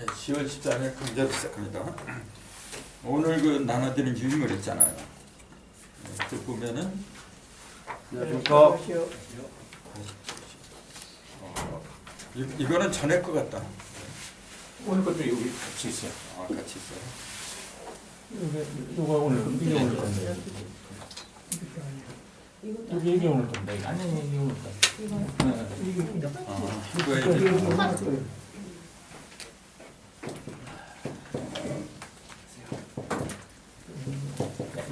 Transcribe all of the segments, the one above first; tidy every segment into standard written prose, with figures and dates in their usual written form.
10월 14일 강좌를 시작합니다. 오늘 그 나눠드린 유인물 있잖아요. 그 보면은 이거는 전에 것 같다. 오늘 것도 여기 같이 있어요. 같이 있어요. 이거 오늘 이게 오늘 건데. 이게 오늘 건데. 아니 이게 오늘 건데. 이거에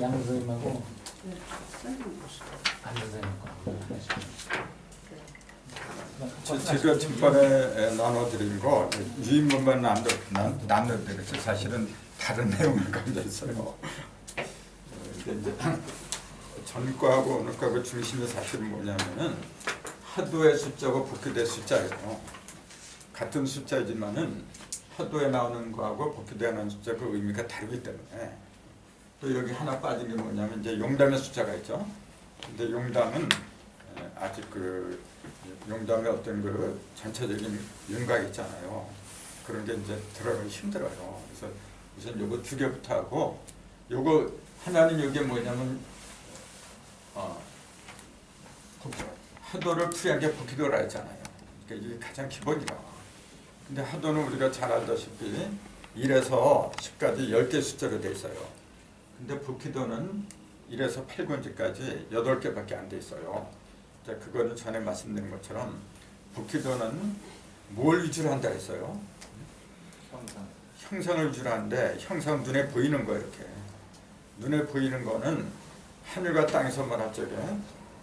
양 선생님하고 안 선생님하고 제가 전번에 나눠드린 거 유인물만 나눠드렸죠. 사실은 다른 내용을 가지고 있어요. 이제 전과하고 오늘과의 중심의 사실은 뭐냐면은 하도의 숫자고 복귀대 숫자예요. 같은 숫자이지만은 하도에 나오는 거하고 복귀대에 나오는 숫자 그 의미가 다르기 때문에 또 여기 하나 빠진 게 뭐냐면 이제 용담의 숫자가 있죠. 근데 용담은 아직 그 용담의 어떤 그 전체적인 윤곽이 있잖아요. 그런 게 이제 들어가기 힘들어요. 그래서 우선 요거 두 개부터 하고 요거 하나는 이게 뭐냐면 하도를 풀이한 게 복귀도라 했잖아요. 그러니까 이게 가장 기본이라. 근데 하도는 우리가 잘 알다시피 1에서 10까지 10개 숫자로 돼 있어요. 근데 복귀도는 1에서 8군지까지 8개밖에 안 돼 있어요. 자, 그거는 전에 말씀드린 것처럼 복귀도는 뭘 위주로 한다 했어요? 형상을 위주로 하는데 형상은 눈에 보이는 거예요. 이렇게 눈에 보이는 거는 하늘과 땅에서 말할 적에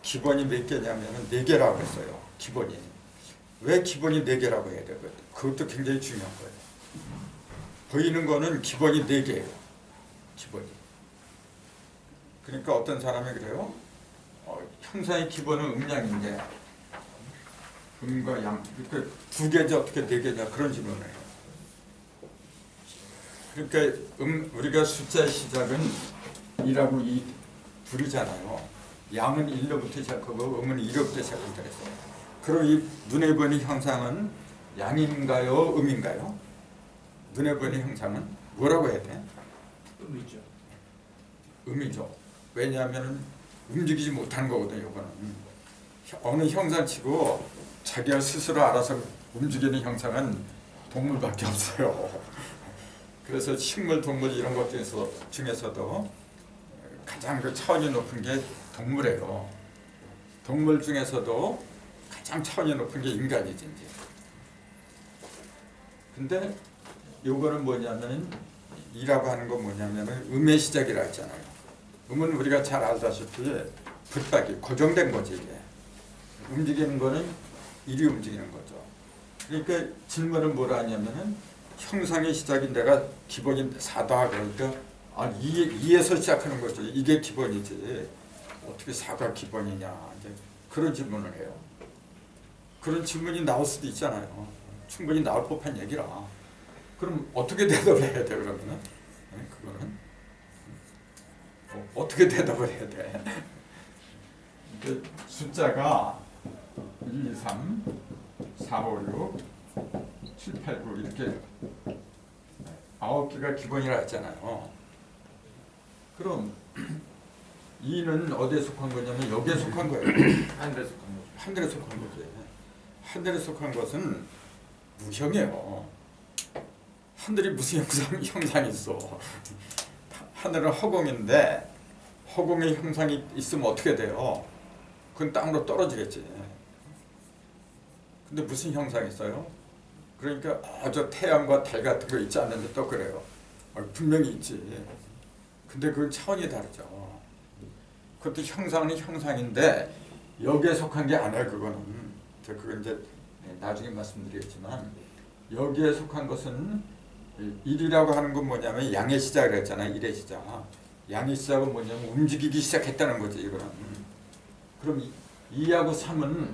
기본이 몇 개냐면 4개라고 했어요. 기본이. 왜 기본이 4개라고 해야 되거든요. 그것도 굉장히 중요한 거예요. 보이는 거는 기본이 4개예요. 기본이. 그러니까 어떤 사람이 그래요. 형상의 기본은 음양인데 음과 양. 그러니까 2개지 어떻게 4개냐 그런 질문을 해요. 그러니까 우리가 숫자의 시작은 2라고 2 둘이잖아요. 양은 1로부터 시작하고 음은 2로부터 시작한다 그랬어요. 그럼 이 눈에 보이는 형상은 양인가요? 음인가요? 눈에 보이는 형상은 뭐라고 해야 돼? 음이죠. 음이죠. 왜냐하면 움직이지 못하는 거거든요. 이거는 어느 형상치고 자기가 스스로 알아서 움직이는 형상은 동물밖에 없어요. 그래서 식물, 동물 이런 것 중에서도 가장 그 차원이 높은 게 동물이에요. 동물 중에서도 가장 차원이 높은 게 인간이지 이제. 근데 요거는 뭐냐면 이라고 하는 건 뭐냐면 음의 시작이라 했잖아요. 음은 우리가 잘 알다시피 붙박이 고정된 거지 이게. 움직이는 거는 일이 움직이는 거죠. 그러니까 질문은 뭐라 하냐면은 형상의 시작인 데가 기본인 4다 그러니까 2에서 시작하는 거죠. 이게 기본이지. 어떻게 4가 기본이냐 이제 그런 질문을 해요. 그런 질문이 나올 수도 있잖아요. 충분히 나올 법한 얘기라. 그럼 어떻게 대답을 해야 돼 그러면은? 그거는 어떻게 대답을 해야 돼? 그 숫자가 1, 2, 3, 4, 5, 6, 7, 8, 9 이렇게 9개가 기본이라 했잖아요. 그럼 2는 어디에 속한 거냐면 여기에 속한 거예요. 하늘에 속한 거죠. 하늘에 속한 거지. 하늘에 속한 것은 무형이에요. 하늘이 무슨 형상이 있어. 하늘은 허공인데 허공에 형상이 있으면 어떻게 돼요? 그건 땅으로 떨어지겠지. 근데 무슨 형상이 있어요? 그러니까 저 태양과 달 같은 거 있지 않는데 또 그래요. 분명히 있지. 근데 그건 차원이 다르죠. 그것도 형상은 형상인데 여기에 속한 게 아니에요. 그거는 그건 이제 나중에 말씀드리겠지만 여기에 속한 것은 1이라고 하는 건 뭐냐면 양의 시작을 했잖아요. 1의 시작. 양의 시작은 뭐냐면 움직이기 시작했다는 거죠. 이거는. 그럼 2하고 3은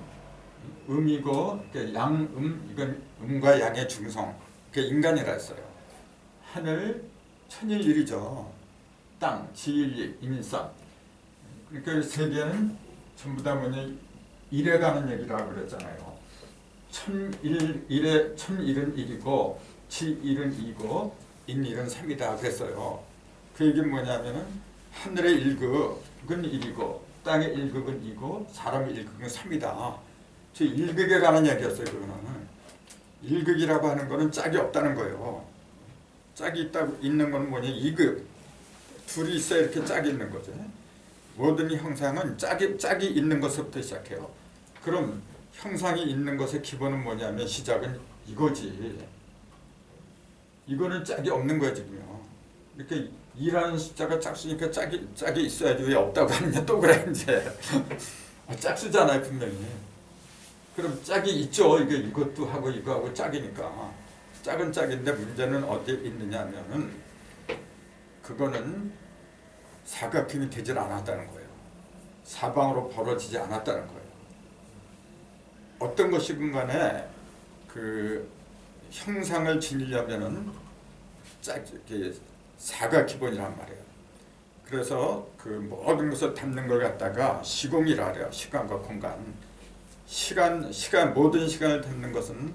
음이고 양음 이건 음과 양의 중성. 그게 인간이라 했어요. 하늘 천일일이죠. 땅 지일일 임일삼. 그러니까 세계는 전부 다 뭐냐 1에 가는 얘기라고 그랬잖아요. 천일은 1이고 지 1은 2고 인 1은 3이다 그랬어요. 그 얘기는 뭐냐면은 하늘의 1극은 1이고 땅의 1극은 2고 사람의 1극은 3이다. 저 1극에 관한 얘기였어요. 그거는 1극이라고 하는 거는 짝이 없다는 거예요. 짝이 있는 건 뭐냐 2극 둘이 있어야 이렇게 짝이 있는 거죠. 모든 형상은 짝이 있는 것부터 시작해요. 그럼 형상이 있는 것의 기본은 뭐냐면 시작은 이거지. 이거는 짝이 없는 거야 지금요. 이렇게 2라는 숫자가 짝수니까 짝이 있어야지 왜 없다고 하느냐 또 그래 이제. 짝수잖아요 분명히. 그럼 짝이 있죠. 이것도 하고 이거하고 짝이니까. 짝은 짝인데 문제는 어디에 있느냐면은 그거는 사각형이 되질 않았다는 거예요. 사방으로 벌어지지 않았다는 거예요. 어떤 것이든 간에 그 형상을 지니려면은 사각기본이란 말이에요. 그래서 그 모든 것을 담는 걸 갖다가 시공이라 그래요. 시간과 공간. 모든 시간을 담는 것은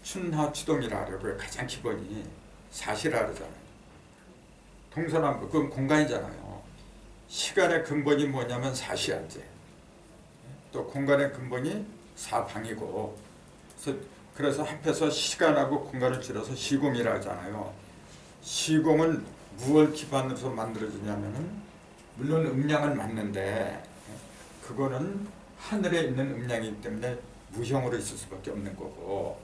춘하추동이라 그래요. 가장 기본이 사시라 그러잖아요. 동서남북 그건 공간이잖아요. 시간의 근본이 뭐냐면 사시한제. 또 공간의 근본이 사방이고. 그래서 합해서 시간하고 공간을 줄여서 시공이라 하잖아요. 시공은 무엇을 기반으로 만들어지냐면은 물론 음량은 맞는데 그거는 하늘에 있는 음량이기 때문에 무형으로 있을 수밖에 없는 거고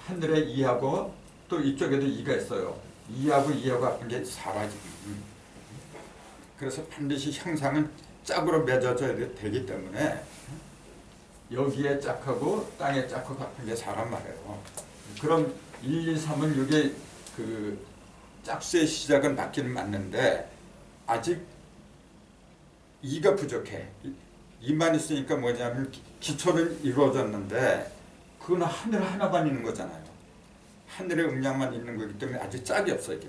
하늘에 2하고 또 이쪽에도 2가 있어요. 2하고 합한 게 4가 지금. 그래서 반드시 형상은 짝으로 맺어져야 되기 때문에 여기에 짝하고 땅에 짝하고 합한 게 4란 말이에요. 그럼 1, 2, 3은 이게 그 짝수의 시작은 맞기는 맞는데 아직 2가 부족해. 2만 있으니까 뭐냐면 기초는 이루어졌는데 그건 하늘 하나만 있는 거잖아요. 하늘의 음량만 있는 거기 때문에 아직 짝이 없어 이게.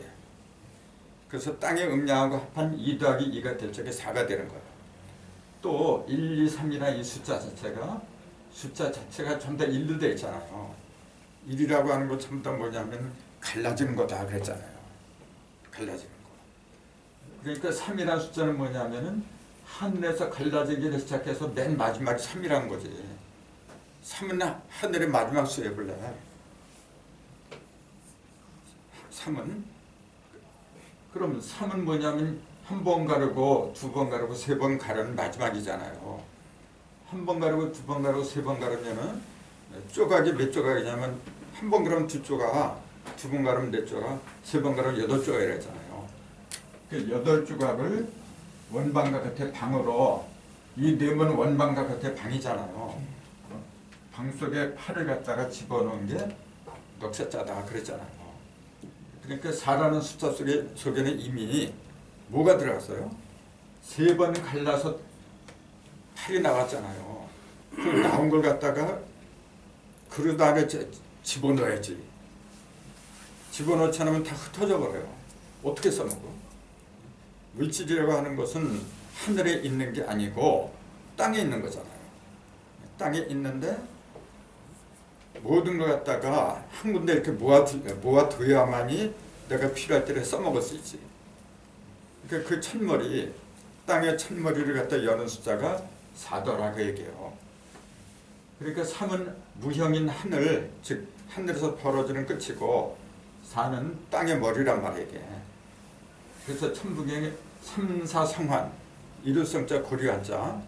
그래서 땅의 음량하고 합한 2 더하기 2가 될 적에 4가 되는 거예요. 또 1, 2, 3이나 이 숫자 자체가 전부 다 1로 되어 있잖아요. 1이라고 하는 거 전부 다 뭐냐면 갈라지는 거다 그랬잖아요. 갈라지는 거. 그러니까 3이라는 숫자는 뭐냐면은 하늘에서 갈라지기를 시작해서 맨 마지막이 3이라는 거지. 3은 하늘의 마지막 수에 볼래. 3은 그럼 3은 뭐냐면 한 번 가르고 두 번 가르고 세 번 가르는 마지막이잖아요. 한 번 가르고 두 번 가르고 세 번 가르면은 조각이 몇 조각이냐면 한 번 가르면 2조각, 두 번 가르면 4조각, 세 번 가르면 8조각이라잖아요. 그 8조각을 원방과 겉에 방으로 이 네모는 원방과 겉에 방이잖아요. 방 속에 팔을 갖다가 집어넣은 게 넉세자다 그랬잖아요. 그러니까 4라는 숫자 속에는 이미 뭐가 들어갔어요? 3번 갈라서 8이 나왔잖아요. 그 나온 걸 갖다가 그릇 안에 집어넣어야지. 집어넣지 않으면 다 흩어져 버려요. 어떻게 써먹어? 물질이라고 하는 것은 하늘에 있는 게 아니고 땅에 있는 거잖아요. 땅에 있는데 모든 걸 갖다가 한 군데 이렇게 모아둬야만이 내가 필요할 때 써먹을 수 있지. 그러니까 그 첫머리, 땅의 첫머리를 갖다 여는 숫자가 4더라 그 얘기예요. 그러니까 3은 무형인 하늘, 즉 하늘에서 벌어지는 끝이고 4는 땅의 머리란 말이에요. 그래서 천부경에 3, 4 성환, 이룰성자 고리한자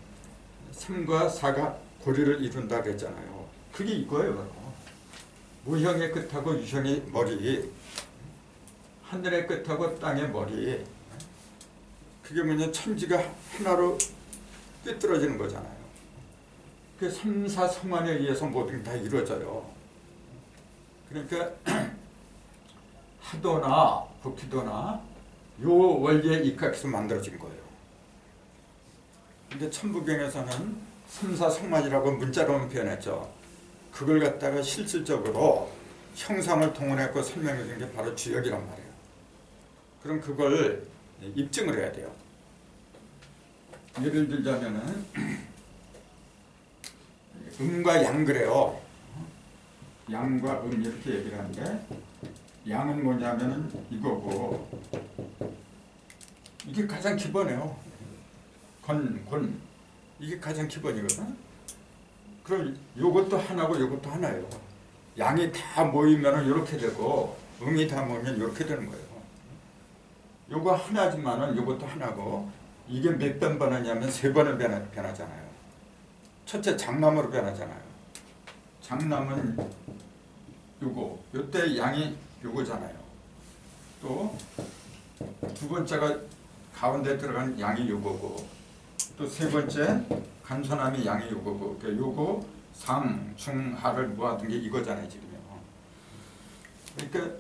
3과 4가 고리를 이룬다 그랬잖아요. 그게 이거예요. 바로. 무형의 끝하고 유형의 머리, 하늘의 끝하고 땅의 머리. 그게 뭐냐 천지가 하나로 꿰뚫어지는 거잖아요. 그 3, 4 성환에 의해서 모든 게 다 이루어져요. 그러니까 하도나 부피도나 요 원리에 입각해서 만들어진 거예요. 근데 천부경에서는 3, 4 성만이라고 문자로만 표현했죠. 그걸 갖다가 실질적으로 형상을 동원해서 설명해 준 게 바로 주역이란 말이에요. 그럼 그걸 입증을 해야 돼요. 예를 들자면은 음과 양 그래요. 양과 이렇게 얘기를 하는데 양은 뭐냐면은 이거고 이게 가장 기본이에요. 권 이게 가장 기본이거든. 그럼 요것도 하나고 요것도 하나예요. 양이 다 모이면은 이렇게 되고 음이 다 모이면 이렇게 되는 거예요. 요거 하나지만은 요것도 하나고 이게 몇 번 변하냐면 3번을 변하잖아요. 첫째 장남으로 변하잖아요. 장남은 요거 요때 양이 요거잖아요. 또 두 번째가 가운데 들어간 양이 요거고 또 세 번째 간소남이 양이 요거고 요거 상, 중, 하를 모아둔 게 이거잖아요 지금요. 그러니까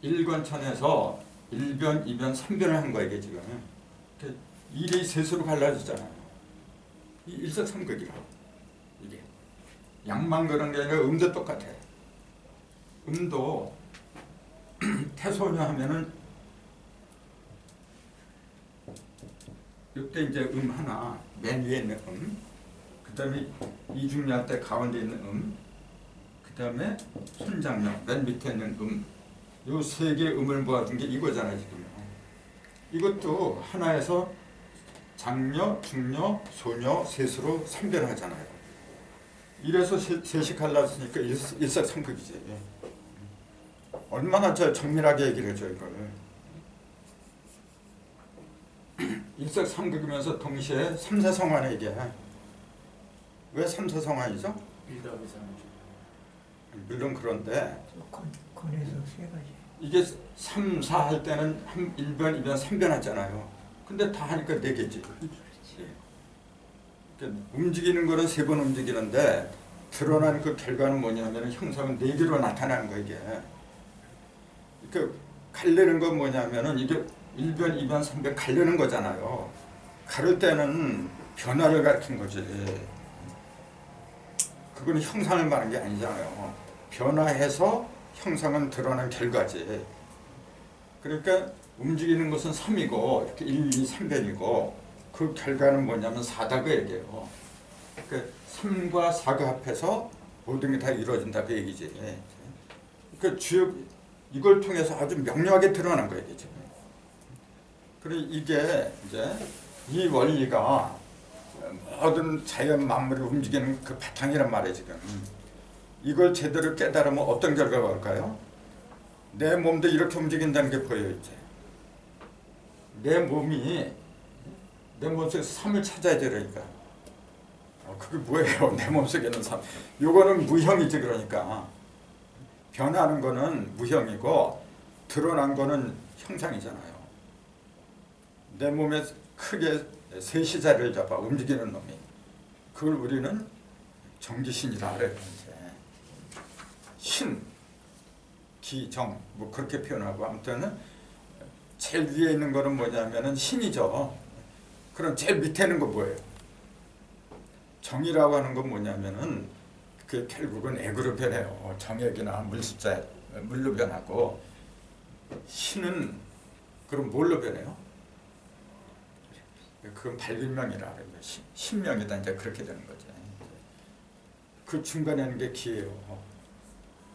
1권천에서 1변, 2변, 3변을 한 거예요 이게 지금. 일이 셋으로 갈라지잖아요. 이 일석삼극이라 이게 양만 그런 게 아니라 음도 똑같아. 음도 태소녀 하면은 이때 이제 하나 맨 위에 있는 그 다음에 이중녀 때 가운데 있는 그 다음에 손장녀 맨 밑에 있는 요 세 개 음을 모아둔 게 이거잖아요 지금. 이것도 하나에서 장녀, 중녀, 소녀, 셋으로 3변하잖아요. 이래서 셋이 갈라지니까 일석삼극이지. 얼마나 저 정밀하게 얘기를 해줘 이걸. 일석삼극이면서 동시에 삼사성환의 얘기야. 왜 삼사성환이죠? 일답이상이죠. 물론 그런데 권에서 3가지. 이게 3, 4 할 때는 1변, 2변, 3변 하잖아요. 근데 다 하니까 4개지. 그러니까 움직이는 거는 3번 움직이는데 드러난 그 결과는 뭐냐면 형상은 4개로 나타나는 거예요 이게. 그러니까 갈리는 건 뭐냐면은 이게 1변, 2변, 3변 갈리는 거잖아요. 가를 때는 변화를 가리킨 거지. 그건 형상을 말하는 게 아니잖아요. 변화해서 형상은 드러난 결과지. 그러니까 움직이는 것은 3이고 이렇게 1, 2, 3변이고 그 결과는 뭐냐면 4다 그 얘기예요. 그러니까 3과 4가 합해서 모든 게 다 이루어진다 그 얘기지. 그러니까 주요 이걸 통해서 아주 명료하게 드러난 거예요 지금. 그리고 이게 이제 이 원리가 모든 자연 만물이 움직이는 그 바탕이란 말이에요 지금. 이걸 제대로 깨달으면 어떤 결과가 올까요? 내 몸도 이렇게 움직인다는 게 보여요 이제. 내 몸이 내 몸속에서 삶을 찾아야 되니까. 그게 뭐예요? 내 몸속에 있는 삶. 요거는 무형이지 그러니까. 변하는 거는 무형이고 드러난 거는 형상이잖아요. 내 몸에 크게 셋이 자리를 잡아 움직이는 놈이. 그걸 우리는 정기신이라 그래요. 신, 기, 정 뭐 그렇게 표현하고 아무튼 제일 위에 있는 거는 뭐냐면은 신이죠. 그럼 제일 밑에 있는 거 뭐예요? 정이라고 하는 건 뭐냐면은 그 결국은 액으로 변해요. 정액이나 물숫자 물로 변하고 신은 그럼 뭘로 변해요? 그건 발길명이라 그래요. 신명이다 이제 그렇게 되는 거죠. 그 중간에 있는 게 기예요.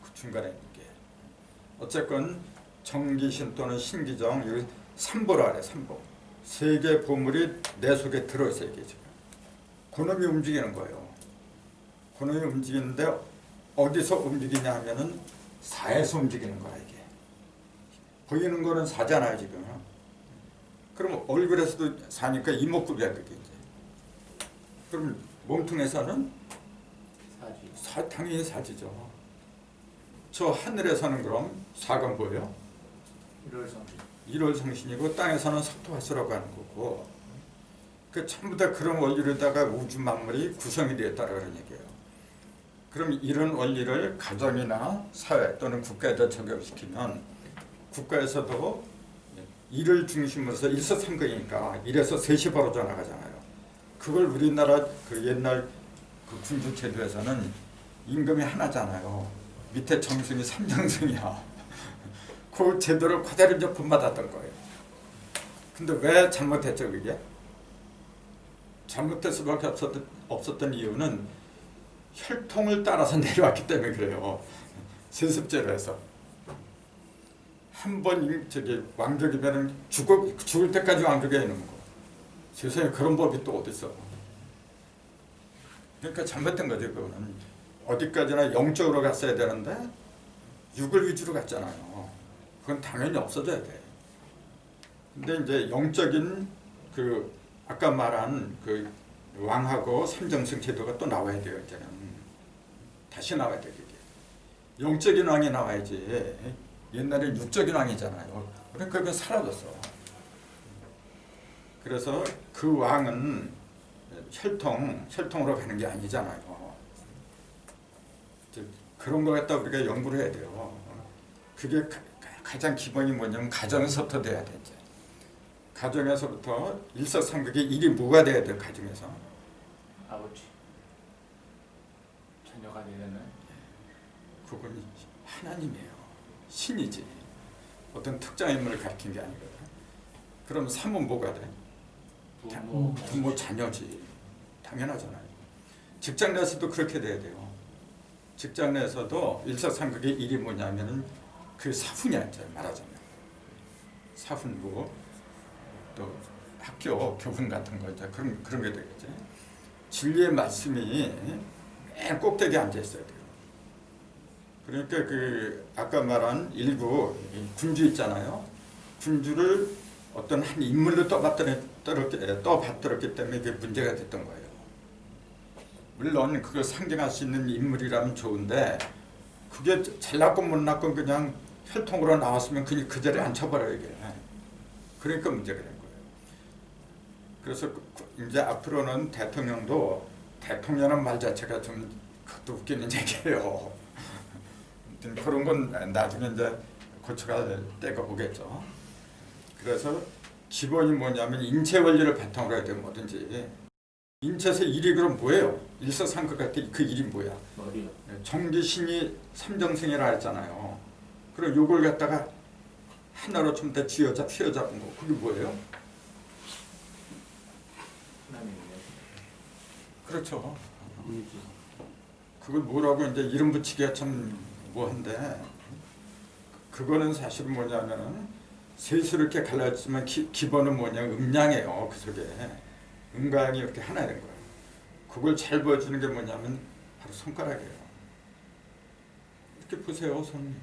그 중간에 있는 게 어쨌건 정기신 또는 신기정 여기 삼보라 그래. 삼보. 세 개 보물이 내 속에 들어있어요 이게 지금. 그놈이 움직이는 거예요. 그놈이 움직이는데 어디서 움직이냐 하면은 사에서 움직이는 거야 이게. 보이는 거는 사잖아요 지금. 그럼 얼굴에서도 사니까 이목구비야 그게 이제. 그럼 몸통에서는 사지. 당연히 사지죠. 저 하늘에서는 그럼 사가 뭐예요? 일월성신. 일월성신이고 땅에서는 석토화수라고 하는 거고. 그 전부 다 그런 원리로다가 우주 만물이 구성이 되었다라고 하는 얘기예요. 그럼 이런 원리를 가정이나 사회 또는 국가에다 적용시키면 국가에서도 일을 중심으로 해서 일석삼극이니까 일에서 셋이 벌어져 나가잖아요. 그걸 우리나라 그 옛날 그 군주 제도에서는 임금이 하나잖아요. 밑에 정승이 3정승이야. 그 제도를 그대로 이제 본받았던 거예요. 근데 왜 잘못했죠 그게? 잘못될 수밖에 없었던 이유는 혈통을 따라서 내려왔기 때문에 그래요. 세습제로 해서. 한 번 저기 왕족이면은 죽을 때까지 왕족이 있는 거. 세상에 그런 법이 또 어디 있어? 그러니까 잘못된 거죠. 그거는 어디까지나 영적으로 갔어야 되는데 육을 위주로 갔잖아요. 그건 당연히 없어져야 돼. 근데 이제 영적인 그 아까 말한 그 왕하고 삼정승 제도가 또 나와야 돼요. 이제는 다시 나와야 돼. 그게 영적인 왕이 나와야지. 옛날에 육적인 왕이잖아요. 그러니까 그게 사라졌어. 그래서 그 왕은 혈통으로 가는 게 아니잖아요. 그런 거 갖다 우리가 연구를 해야 돼요. 그게 가장 기본이 뭐냐면 가정에서부터 돼야 돼. 이제. 가정에서부터 일석삼극의 일이 뭐가 돼야 돼요. 가정에서. 아버지. 자녀가 되려면 그건 하나님이에요. 신이지. 어떤 특정 인물을 가리킨 게 아니거든. 그럼 삼은 뭐가 돼? 부모 자녀지. 당연하잖아요. 직장 내에서도 그렇게 돼야 돼요. 직장 내에서도 일석삼극의 일이 뭐냐면은 그 사훈이야. 이제 말하자면 사훈부 또 학교 교훈 같은 거 이제 그런 게 되겠지. 진리의 말씀이 맨 꼭대기에 앉아 있어야 돼요. 그러니까 그 아까 말한 일부 군주 있잖아요. 군주를 어떤 한 인물로 떠받들었기 때문에 이게 문제가 됐던 거예요. 물론 그걸 상징할 수 있는 인물이라면 좋은데 그게 잘났고 못났고 그냥 혈통으로 나왔으면 그 자리에 앉혀버려요. 이게. 그러니까 문제가 된 거예요. 그래서 이제 앞으로는 대통령도 대통령이라는 말 자체가 좀 그것도 웃기는 얘기예요. 그런 건 나중에 이제 고쳐갈 때가 오겠죠. 그래서 기본이 뭐냐면 인체 원리를 바탕으로 해야 돼요. 뭐든지. 인체에서 일이 그럼 뭐예요? 일석삼극 같은 그 일이 뭐야? 머리요. 정기신이 삼정승이라 했잖아요. 그럼 요걸 갖다가 하나로 좀 더 휘어잡은 거. 그게 뭐예요? 하나님이요. 그렇죠. 의지. 그걸 뭐라고 이제 이름 붙이기가 참 뭐한데 그거는 사실 뭐냐면은 셋으로 이렇게 갈라졌지만 기본은 뭐냐 음양이에요. 그 속에 음과 양이 이렇게 하나 된 거예요. 그걸 잘 보여주는 게 뭐냐면 바로 손가락이에요. 이렇게 보세요. 손.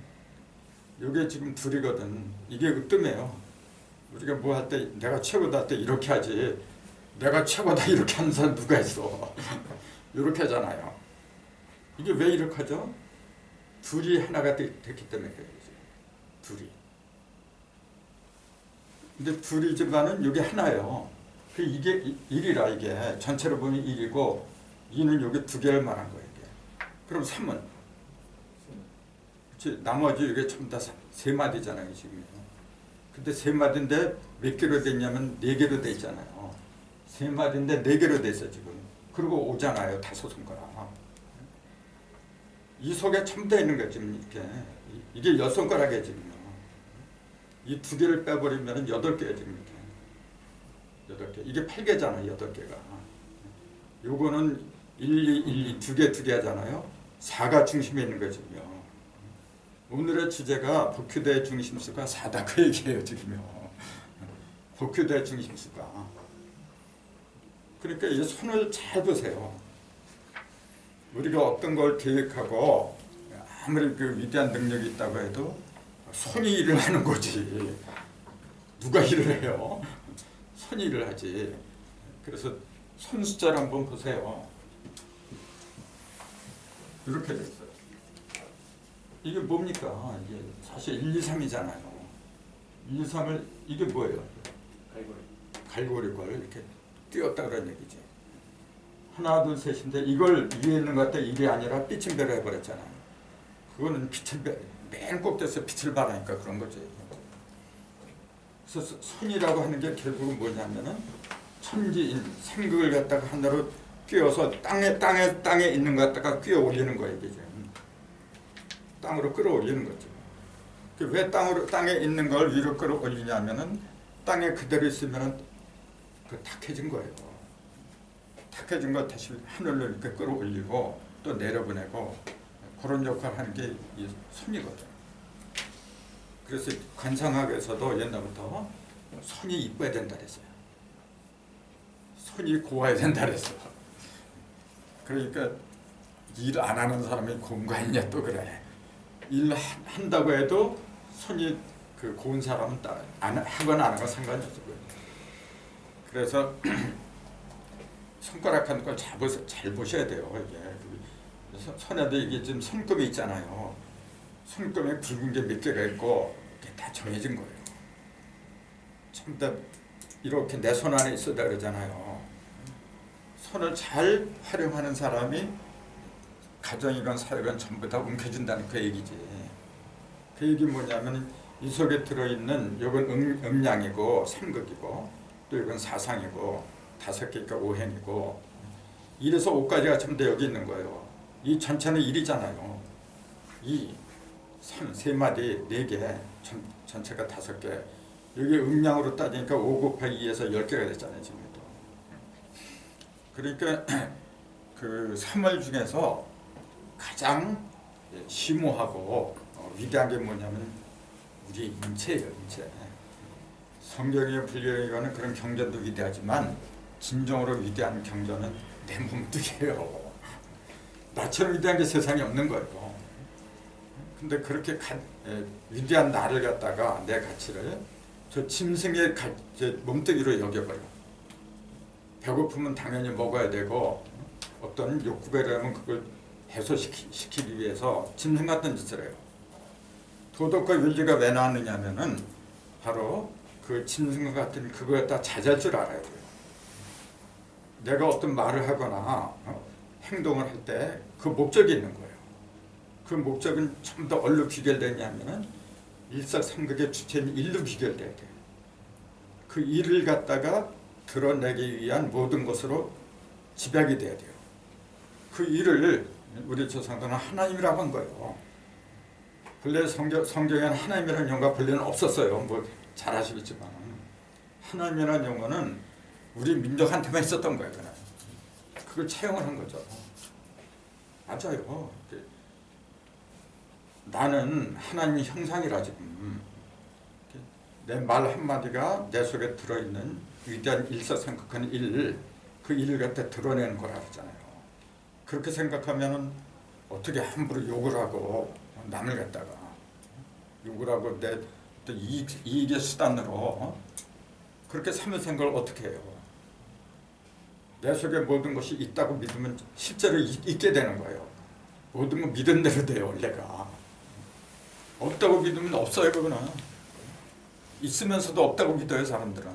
이게 지금 둘이거든. 이게 으뜸이에요. 우리가 뭐 할 때 내가 최고다 할 때 이렇게 하지. 내가 최고다 이렇게 하는 사람 누가 있어. 이렇게 하잖아요. 이게 왜 이렇게 하죠? 둘이 하나가 됐기 때문에 그래요. 둘이. 근데 둘이지만은 이게 하나예요. 이게 일이라 이게 전체로 보면 일이고 이는 여기 두 개를 말한 거예요. 이게. 그럼 3은 그렇지, 나머지 이게 전부 다 세 마디잖아요 지금. 근데 세 마디인데 몇 개로 됐냐면 4개로 돼 있잖아요. 세 마디인데 4개로 돼 있어 지금. 그리고 오잖아요. 5손가락. 이 속에 첨다 있는 거지 이렇게. 이게 10손가락이에요 지금. 이 2개를 빼버리면 8개예요 지금 이렇게. 8개. 이게 8개잖아요. 8개가. 요거는 1, 2, 1, 2, 2개 하잖아요. 4가 중심에 있는 거지요. 오늘의 주제가 복효대의 중심수가 4다 그 얘기예요 지금요. 복효대의 중심수가. 그러니까 이 손을 잘 보세요. 우리가 어떤 걸 계획하고 아무리 그 위대한 능력이 있다고 해도 손이 일을 하는 거지. 누가 일을 해요? 손이 일을 하지. 그래서 손 숫자를 한번 보세요. 이렇게 됐어요. 이게 뭡니까? 이게 사실 1, 2, 3이잖아요. 1, 2, 3을 이게 뭐예요? 갈고리걸 이렇게 띄웠다 그런 얘기지. 하나, 둘, 셋인데 이걸 위에 있는 것 같아 일이 아니라 삐침배로 해버렸잖아요. 그거는 맨 꼭대기에서 빛을 발하니까 그런 거지. 그래서 손이라고 하는 게 결국은 뭐냐면은 천지인 생극을 갖다가 하나로 끼워서 땅에 있는 것 갖다가 끼워 올리는 거예요. 이게 땅으로 끌어올리는 거죠. 왜 땅에 있는 걸 위로 끌어올리냐면은 땅에 그대로 있으면은 그 탁해진 거예요. 탁해진 거 다시 하늘로 이렇게 끌어올리고 또 내려보내고 그런 역할을 하는 게 이 손이거든. 그래서 관상학에서도 옛날부터 손이 이뻐야 된다 그랬어요. 손이 고와야 된다 그랬어. 그러니까 일 안 하는 사람이 고운 거 아니냐 또 그래. 일 한다고 해도 손이 그 고운 사람은 하거나 안 하거나 상관이 없어. 그래서 손가락 하는 걸 잘 보셔야 돼요. 이게 손에도 이게 지금 손금이 있잖아요. 손금에 굵은 게 몇 개가 있고 이게 다 정해진 거예요. 참 이렇게 내 손 안에 있어다 그러잖아요. 손을 잘 활용하는 사람이 가정이건 사회건 전부 다 움켜준다는 그 얘기지. 그 얘기 뭐냐면 이 속에 들어있는 이건 음양이고 삼극이고 또 이건 사상이고 5개니까 오행이고 이래서 5가지가 전부 다 여기 있는 거예요. 이 전체는 1이잖아요. 2, 3, 3마디 4개 전체가 5개. 여기 음양으로 따지니까 5 곱하기 2에서 10개가 됐잖아요. 지금도. 그러니까 그 3월 중에서 가장 심오하고 위대한 게 뭐냐면 우리 인체예요. 인체. 성경의 불교에는 그런 경전도 위대하지만 진정으로 위대한 경전은 내 몸뚱이에요. 나처럼 위대한 게 세상에 없는 거예요. 근데 그렇게 위대한 나를 갖다가 내 가치를 저 짐승의 몸뚱이로 여겨버려. 배고프면 당연히 먹어야 되고 어떤 욕구가 일어나면 그걸 해소시키기 위해서 짐승 같은 짓을 해요. 도덕과 윤리가 왜 나왔느냐면은 바로 그 짐승 같은 그걸 다 자제할 줄 알아야 돼요. 내가 어떤 말을 하거나 행동을 할 때 그 목적이 있는 거예요. 그 목적은 전부 다 어디로 비결되냐면은 일사삼극의 주체인 일로 비결돼야 돼요. 그 일을 갖다가 드러내기 위한 모든 것으로 집약이 돼야 돼요. 그 일을 우리 조상들은 하나님이라고 한 거예요. 본래 성경에는 하나님이라는 용어가 본래는 없었어요. 뭐 잘 아시겠지만 하나님이라는 용어는 우리 민족한테만 있었던 거예요. 그냥. 그걸 차용을 한 거죠. 맞아요. 나는 하나님의 형상이라 지금 내 말 한마디가 내 속에 들어있는 위대한 일사삼극한 일, 그 일을 갖다 드러내는 거라 그러잖아요. 그렇게 생각하면 어떻게 함부로 욕을 하고 남을 갖다가 욕을 하고 내 또 이익의 수단으로 그렇게 삼을 생각을 어떻게 해요? 내 속에 모든 것이 있다고 믿으면 실제로 있게 되는 거예요. 모든 건 믿은 대로 돼요. 원래가 없다고 믿으면 없어요. 그거는 있으면서도 없다고 믿어요. 사람들은.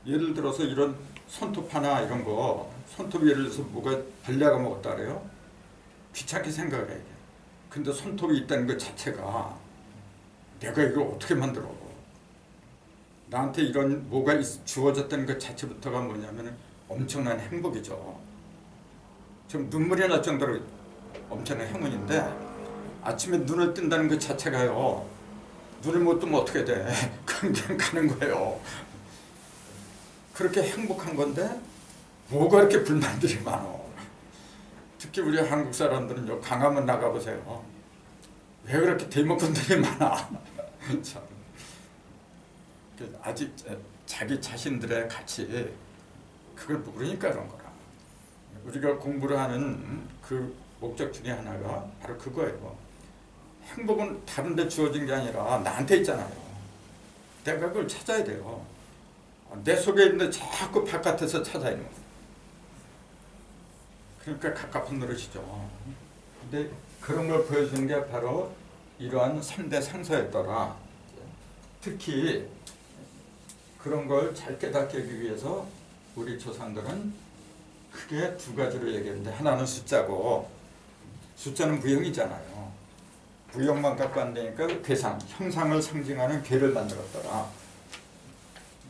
예를 들어서 이런 손톱 하나 이런 거 손톱 예를 들어서 뭐가 벌레가 먹었다 그래요? 귀찮게 생각을 해요. 근데 손톱이 있다는 것 자체가 내가 이걸 어떻게 만들어? 나한테 이런 뭐가 주어졌다는 것 자체부터가 뭐냐면 엄청난 행복이죠. 좀 눈물이 날 정도로 엄청난 행운인데 아침에 눈을 뜬다는 것 자체가요. 눈을 못 뜨면 어떻게 돼? 그냥 가는 거예요. 그렇게 행복한 건데 뭐가 이렇게 불만들이 많어? 특히 우리 한국 사람들은요. 강화문 나가보세요. 왜 그렇게 대목분들이 많아? 참. 아직 자기 자신들의 가치 그걸 모르니까 그런 거라. 우리가 공부를 하는 그 목적 중에 하나가 바로 그거예요. 행복은 다른 데 주어진 게 아니라 나한테 있잖아요. 내가 그걸 찾아야 돼요. 내 속에 있는데 자꾸 바깥에서 찾아 있는 거예요. 그러니까 갑갑한 노릇이죠. 근데 그런 걸 보여주는 게 바로 이러한 3대 상서였더라. 특히 그런 걸 잘 깨닫게 하기 위해서 우리 조상들은 크게 2가지로 얘기했는데 하나는 숫자고 숫자는 무형이잖아요. 무형만 갖고 안 되니까 괴상, 형상을 상징하는 괴를 만들었더라.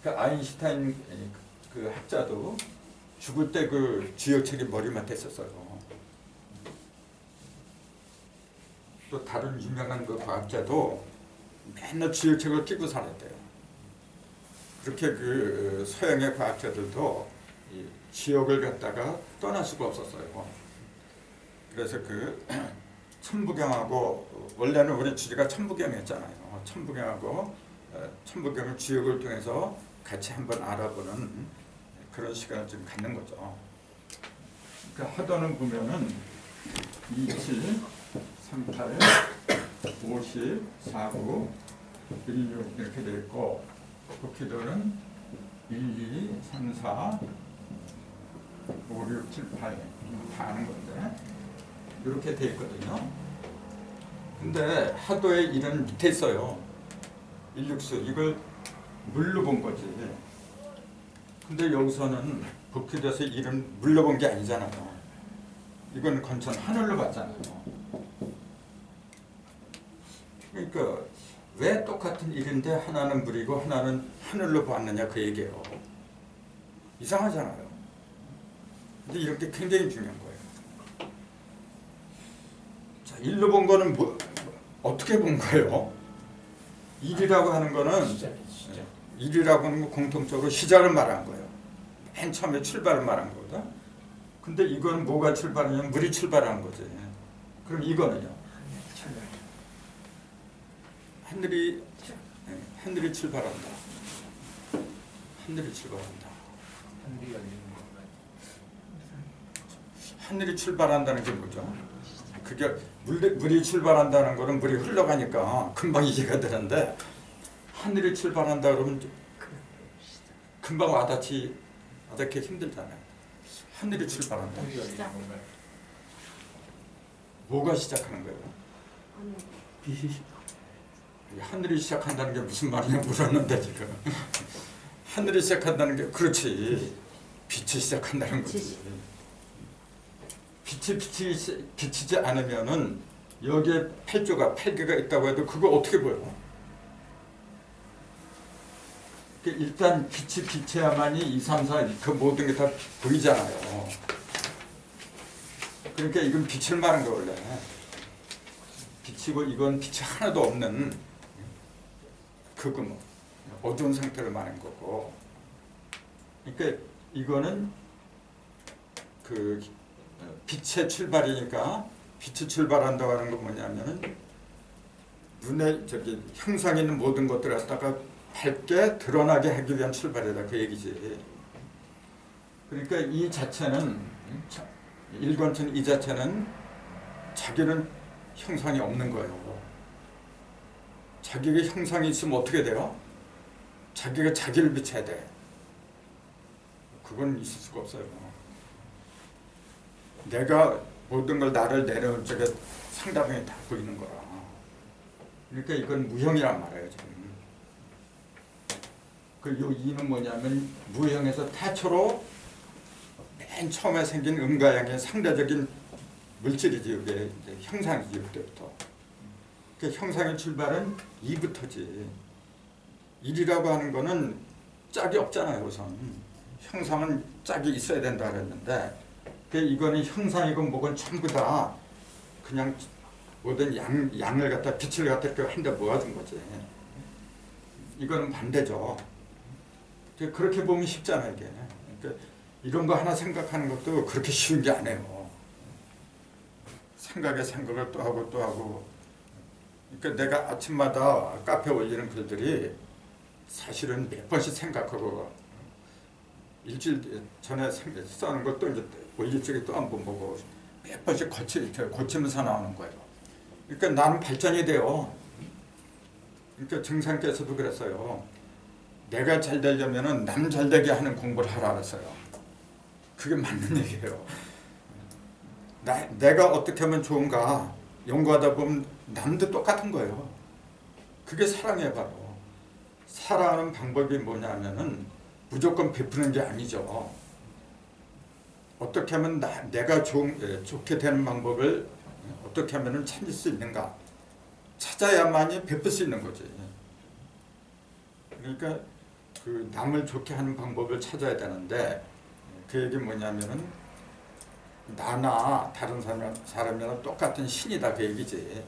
그러니까 아인슈타인 그 학자도 죽을 때 그 주역책이 머리맡에 있었어요. 또 다른 유명한 그 과학자도 맨날 주역책을 끼고 살았대요. 그렇게 그 서양의 과학자들도 이 지역을 갖다가 떠날 수가 없었어요. 그래서 그 천부경하고 원래는 우리 주제가 천부경이었잖아요. 천부경하고 천부경을 주역을 통해서 같이 한번 알아보는 그런 시간을 좀 갖는 거죠. 그러니까 하도는 보면은 27, 38, 50, 49, 16 이렇게 되어 있고 복희도는 1, 2, 3, 4, 5, 6, 7, 8 다 아는 건데 이렇게 되어 있거든요. 근데 하도의 일은 밑에 있어요. 일육수 이걸 물로 본 거지. 근데 여기서는 복희도에서 일은 물로 본 게 아니잖아요. 이건 건천 하늘로 봤잖아요. 그러니까 왜 똑같은 일인데 하나는 물이고 하나는 하늘로 보았느냐 그 얘기예요. 이상하잖아요. 근데 이런 게 굉장히 중요한 거예요. 자, 일로 본 거는 어떻게 본 거예요? 일이라고 하는 거는 일이라고 하는 거 공통적으로 시작을 말한 거예요. 맨 처음에 출발을 말한 거거든. 근데 이건 뭐가 출발이냐면 물이 출발하는 거지. 그럼 이거는요? 하늘이 출발한다. 하늘이 출발한다. 하늘이 출발한다는 게 뭐죠? 그게 물이 출발한다는 거는 물이 흘러가니까 금방 이해가 되는데 하늘이 출발한다 그러면 금방 와닿기 힘들잖아요. 하늘이 출발한다. 뭐가 시작하는 거예요? 하늘이 시작한다는 게 무슨 말이냐 물었는데 지금 하늘이 시작한다는 게 그렇지 빛이 시작한다는 거지. 빛이 비치지 않으면은 여기에 8개가 있다고 해도 그거 어떻게 보여? 일단 빛이 비쳐야만이 2, 3, 4 그 모든 게 다 보이잖아요. 그러니까 이건 빛을 말한 거 원래. 빛이고 이건 빛이 하나도 없는 그거 뭐 어두운 상태를 말한 거고. 그러니까 이거는 그 빛의 출발이니까 빛이 출발한다고 하는 건 뭐냐면은 눈에 저기 형상 있는 모든 것들을 갖다가 밝게 드러나게 하기 위한 출발이다 그 얘기지. 그러니까 이 자체는 일관천 이 자체는 자기는 형상이 없는 거예요. 자기가 형상이 있으면 어떻게 돼요? 자기가 자기를 비춰야 돼. 그건 있을 수가 없어요. 내가 모든 걸 나를 내려온 쪽에 상대방이 다 보이는 거라. 그러니까 이건 무형이란 말이에요 지금. 요 이는 뭐냐면 무형에서 태초로 맨 처음에 생긴 음가양의 상대적인 물질이지 이게 형상이지 그때부터. 그 형상의 출발은 이부터지. 일이라고 하는 거는 짝이 없잖아요 우선. 형상은 짝이 있어야 된다 그랬는데 이거는 형상이고 뭐건 전부 다 그냥 모든 양을 갖다 빛을 갖다 이렇게 한데 모아둔 거지. 이거는 반대죠. 그렇게 보면 쉽잖아요 이게. 그러니까 이런 거 하나 생각하는 것도 그렇게 쉬운 게 아니에요. 생각에 생각을 또 하고 또 하고. 그러니까 내가 아침마다 카페에 올리는 글들이 사실은 몇 번씩 생각하고 일주일 전에 써는 것도 이제 올릴 적에 또 한 번 보고 몇 번씩 고치면서 나오는 거예요. 그러니까 나는 발전이 돼요. 그러니까 증상께서도 그랬어요. 내가 잘 되려면은 남 잘 되게 하는 공부를 하라 그랬어요. 그게 맞는 얘기예요. 내가 어떻게 하면 좋은가 연구하다 보면 남도 똑같은 거예요. 그게 사랑이에요 바로. 사랑하는 방법이 뭐냐면은 무조건 베푸는 게 아니죠. 어떻게 하면 내가 좋게 되는 방법을 어떻게 하면 찾을 수 있는가 찾아야만이 베풀 수 있는 거지. 그러니까 그 남을 좋게 하는 방법을 찾아야 되는데 그 얘기 뭐냐면은 나나 다른 사람이랑 똑같은 신이다 그 얘기지.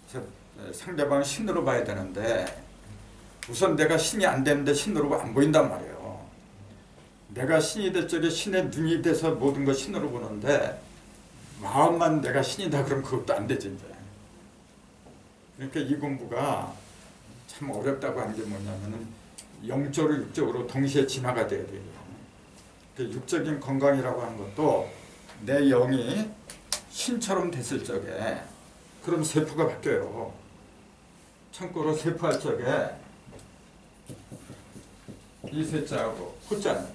그래서 상대방을 신으로 봐야 되는데 우선 내가 신이 안 되는데 신으로 안 보인단 말이에요. 내가 신이 될 적에 신의 눈이 돼서 모든 걸 신으로 보는데 마음만 내가 신이다 그러면 그것도 안 되지 이제. 그러니까 이 공부가 참 어렵다고 한 게 뭐냐면은 영적으로 육적으로 동시에 진화가 돼야 돼요. 그 육적인 건강이라고 하는 것도 내 영이 신처럼 됐을 적에 그럼 세포가 바뀌어요. 참고로 세포할 적에 이 세자하고 호자는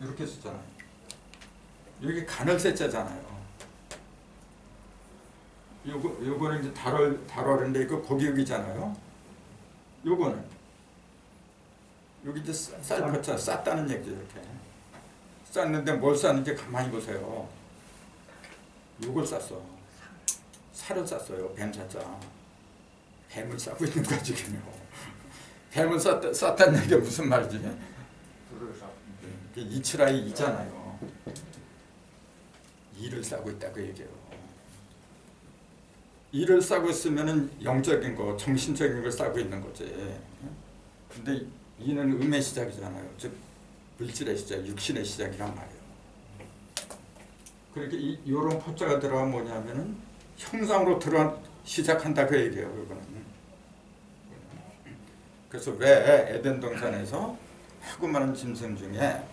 이렇게 쓰잖아요. 여기 간을 세자잖아요. 요거는 이제 달월인데 이거 고기육이잖아요. 요거는 여기 이제 쌀포자 쌌다는 얘기죠. 이렇게 쌌는데 뭘 쌌는지 가만히 보세요. 요걸 쌌어. 살을 쌌어요. 뱀사자. 뱀을 싸고 있는 거지 지금. 뱀을 쌌다는 얘기가 무슨 말이지? 이치라이 이잖아요. 이를 싸고 있다고 얘기해요. 이를 싸고 있으면은 영적인 거, 정신적인 걸 싸고 있는 거지. 근데 이는 음의 시작이잖아요. 즉 물질의 시작, 육신의 시작이란 말이에요. 그렇게 이런 포자가 들어가면 뭐냐면은 형상으로 시작한다 그 얘기예요. 이거는. 그래서 왜 에덴 동산에서 하고 많은 짐승 중에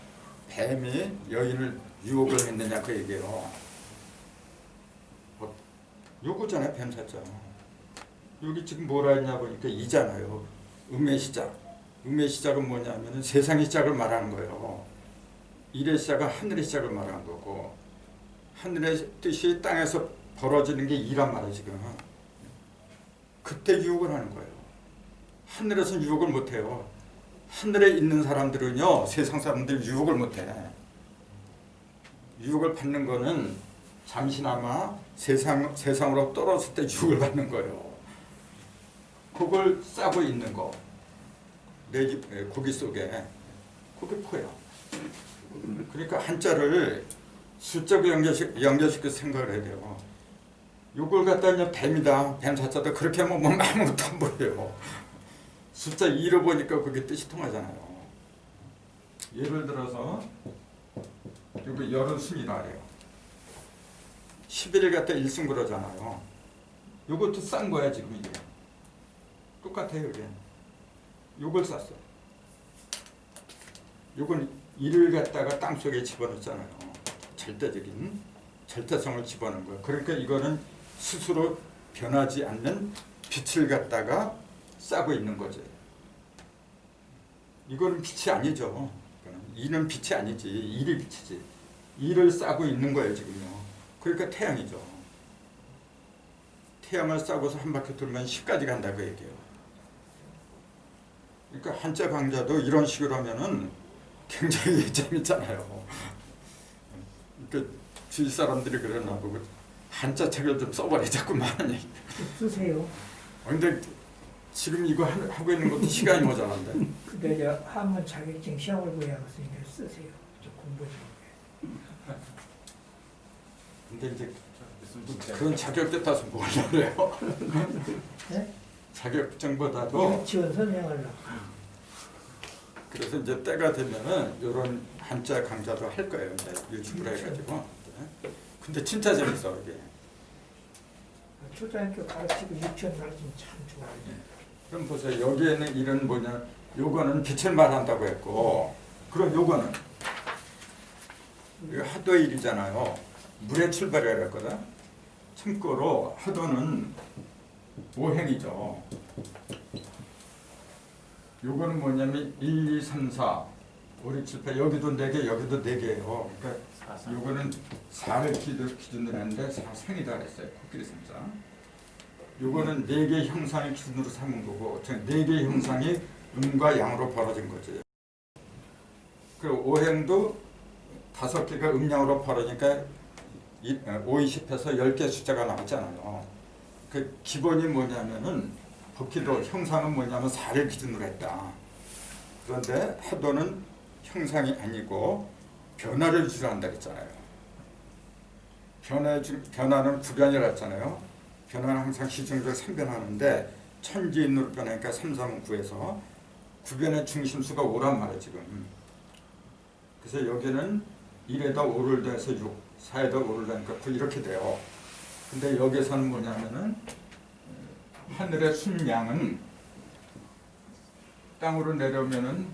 뱀이 여인을 유혹을 했느냐 그 얘기예요. 요거잖아요. 뱀사자. 여기 지금 뭐라 했냐 보니까 이잖아요. 음의 시작. 음의 시작은 뭐냐면은 세상의 시작을 말하는 거예요. 일의 시작은 하늘의 시작을 말하는 거고 하늘의 뜻이 땅에서 벌어지는 게 이란 말이에요. 지금. 그때 유혹을 하는 거예요. 하늘에서는 유혹을 못해요. 하늘에 있는 사람들은요. 세상 사람들 유혹을 못해. 유혹을 받는 거는 잠시나마 세상으로 떨어졌을 때 유혹을 받는 거예요. 그걸 싸고 있는 거. 내 고기 속에 그게 포야. 그러니까 한자를 숫자로 연결시켜 생각을 해야 돼요. 요걸 갖다 그냥 뱀이다, 뱀사자다 그렇게 하면 뭐 아무것도 안 보여요. 숫자 2로 보니까 그게 뜻이 통하잖아요. 예를 들어서 여기 열은 순이라 그래요. 11일 갖다 1승 그러잖아요. 요것도 싼 거야 지금 이게. 똑같아요 이게. 요걸 쌌어. 요건 1을 갖다가 땅속에 집어넣잖아요. 절대적인 절대성을 집어넣은 거예요. 그러니까 이거는 스스로 변하지 않는 빛을 갖다가 싸고 있는 거지. 이거는 빛이 아니죠. 이는 빛이 아니지. 일이 빛이지. 일을 싸고 있는 거예요 지금요. 그러니까 태양이죠. 태양을 싸고서 한 바퀴 돌면 10까지 간다고 얘기해요. 그러니까 한자 강좌도 이런 식으로 하면은 굉장히 재밌잖아요. 그러니까 주위 사람들이 그러나 보고 한자 책을 좀 써버리자꾸만 하는 얘기. 쓰세요. 근데 지금 이거 하고 있는 것도 시간이 모자란데. 근데 이제 한번 자격증 시험을 보야겠으니까 쓰세요. 좀 공부 좀. 근데 이제 그런 자격증 따서 뭘 하래요? 네? 자격증보다도 지원 선생하려고. 그래서 이제 때가 되면은 이런 한자 강좌도 할 거예요. 이제 유튜브로 해가지고. 근데 진짜 재밌어 이게. 초등학교 가르치고 유치원 가르치면 참 좋아요. 그럼 보세요. 여기에는 이런 뭐냐, 요거는 빛을 말한다고 했고, 그럼 요거는 이거 하도일이잖아요. 물의 출발이라고 했거든. 참고로 하도는 오행이죠. 요거는 뭐냐면 1, 2, 3, 4, 5, 6, 7, 8 여기도 4개, 여기도 4개예요. 그러니까 요거는 4를 기준으로 했는데 4상이다 그랬어요. 코끼리 삼상. 요거는 4개의 형상을 기준으로 삼은 거고, 4개의 형상이 음과 양으로 벌어진 거지. 그리고 오행도 5개가 음양으로 벌어지니까 5, 20해서 10개 숫자가 나왔잖아요. 그 기본이 뭐냐면은 법기도 형상은 뭐냐면 4를 기준으로 했다. 그런데 하도는 형상이 아니고 변화를 주장한다 그랬잖아요. 변화는 구변이라고 했잖아요. 변화는 항상 시중적으로 3변하는데 천지인으로 변하니까 3, 3, 9에서 구변의 중심수가 5란 말이에요 지금. 그래서 여기는 1에다 5를 더해서 6, 4에다 5를 더하니까 9 이렇게 돼요. 근데 여기서는 뭐냐면은 하늘의 순양은 땅으로 내려오면은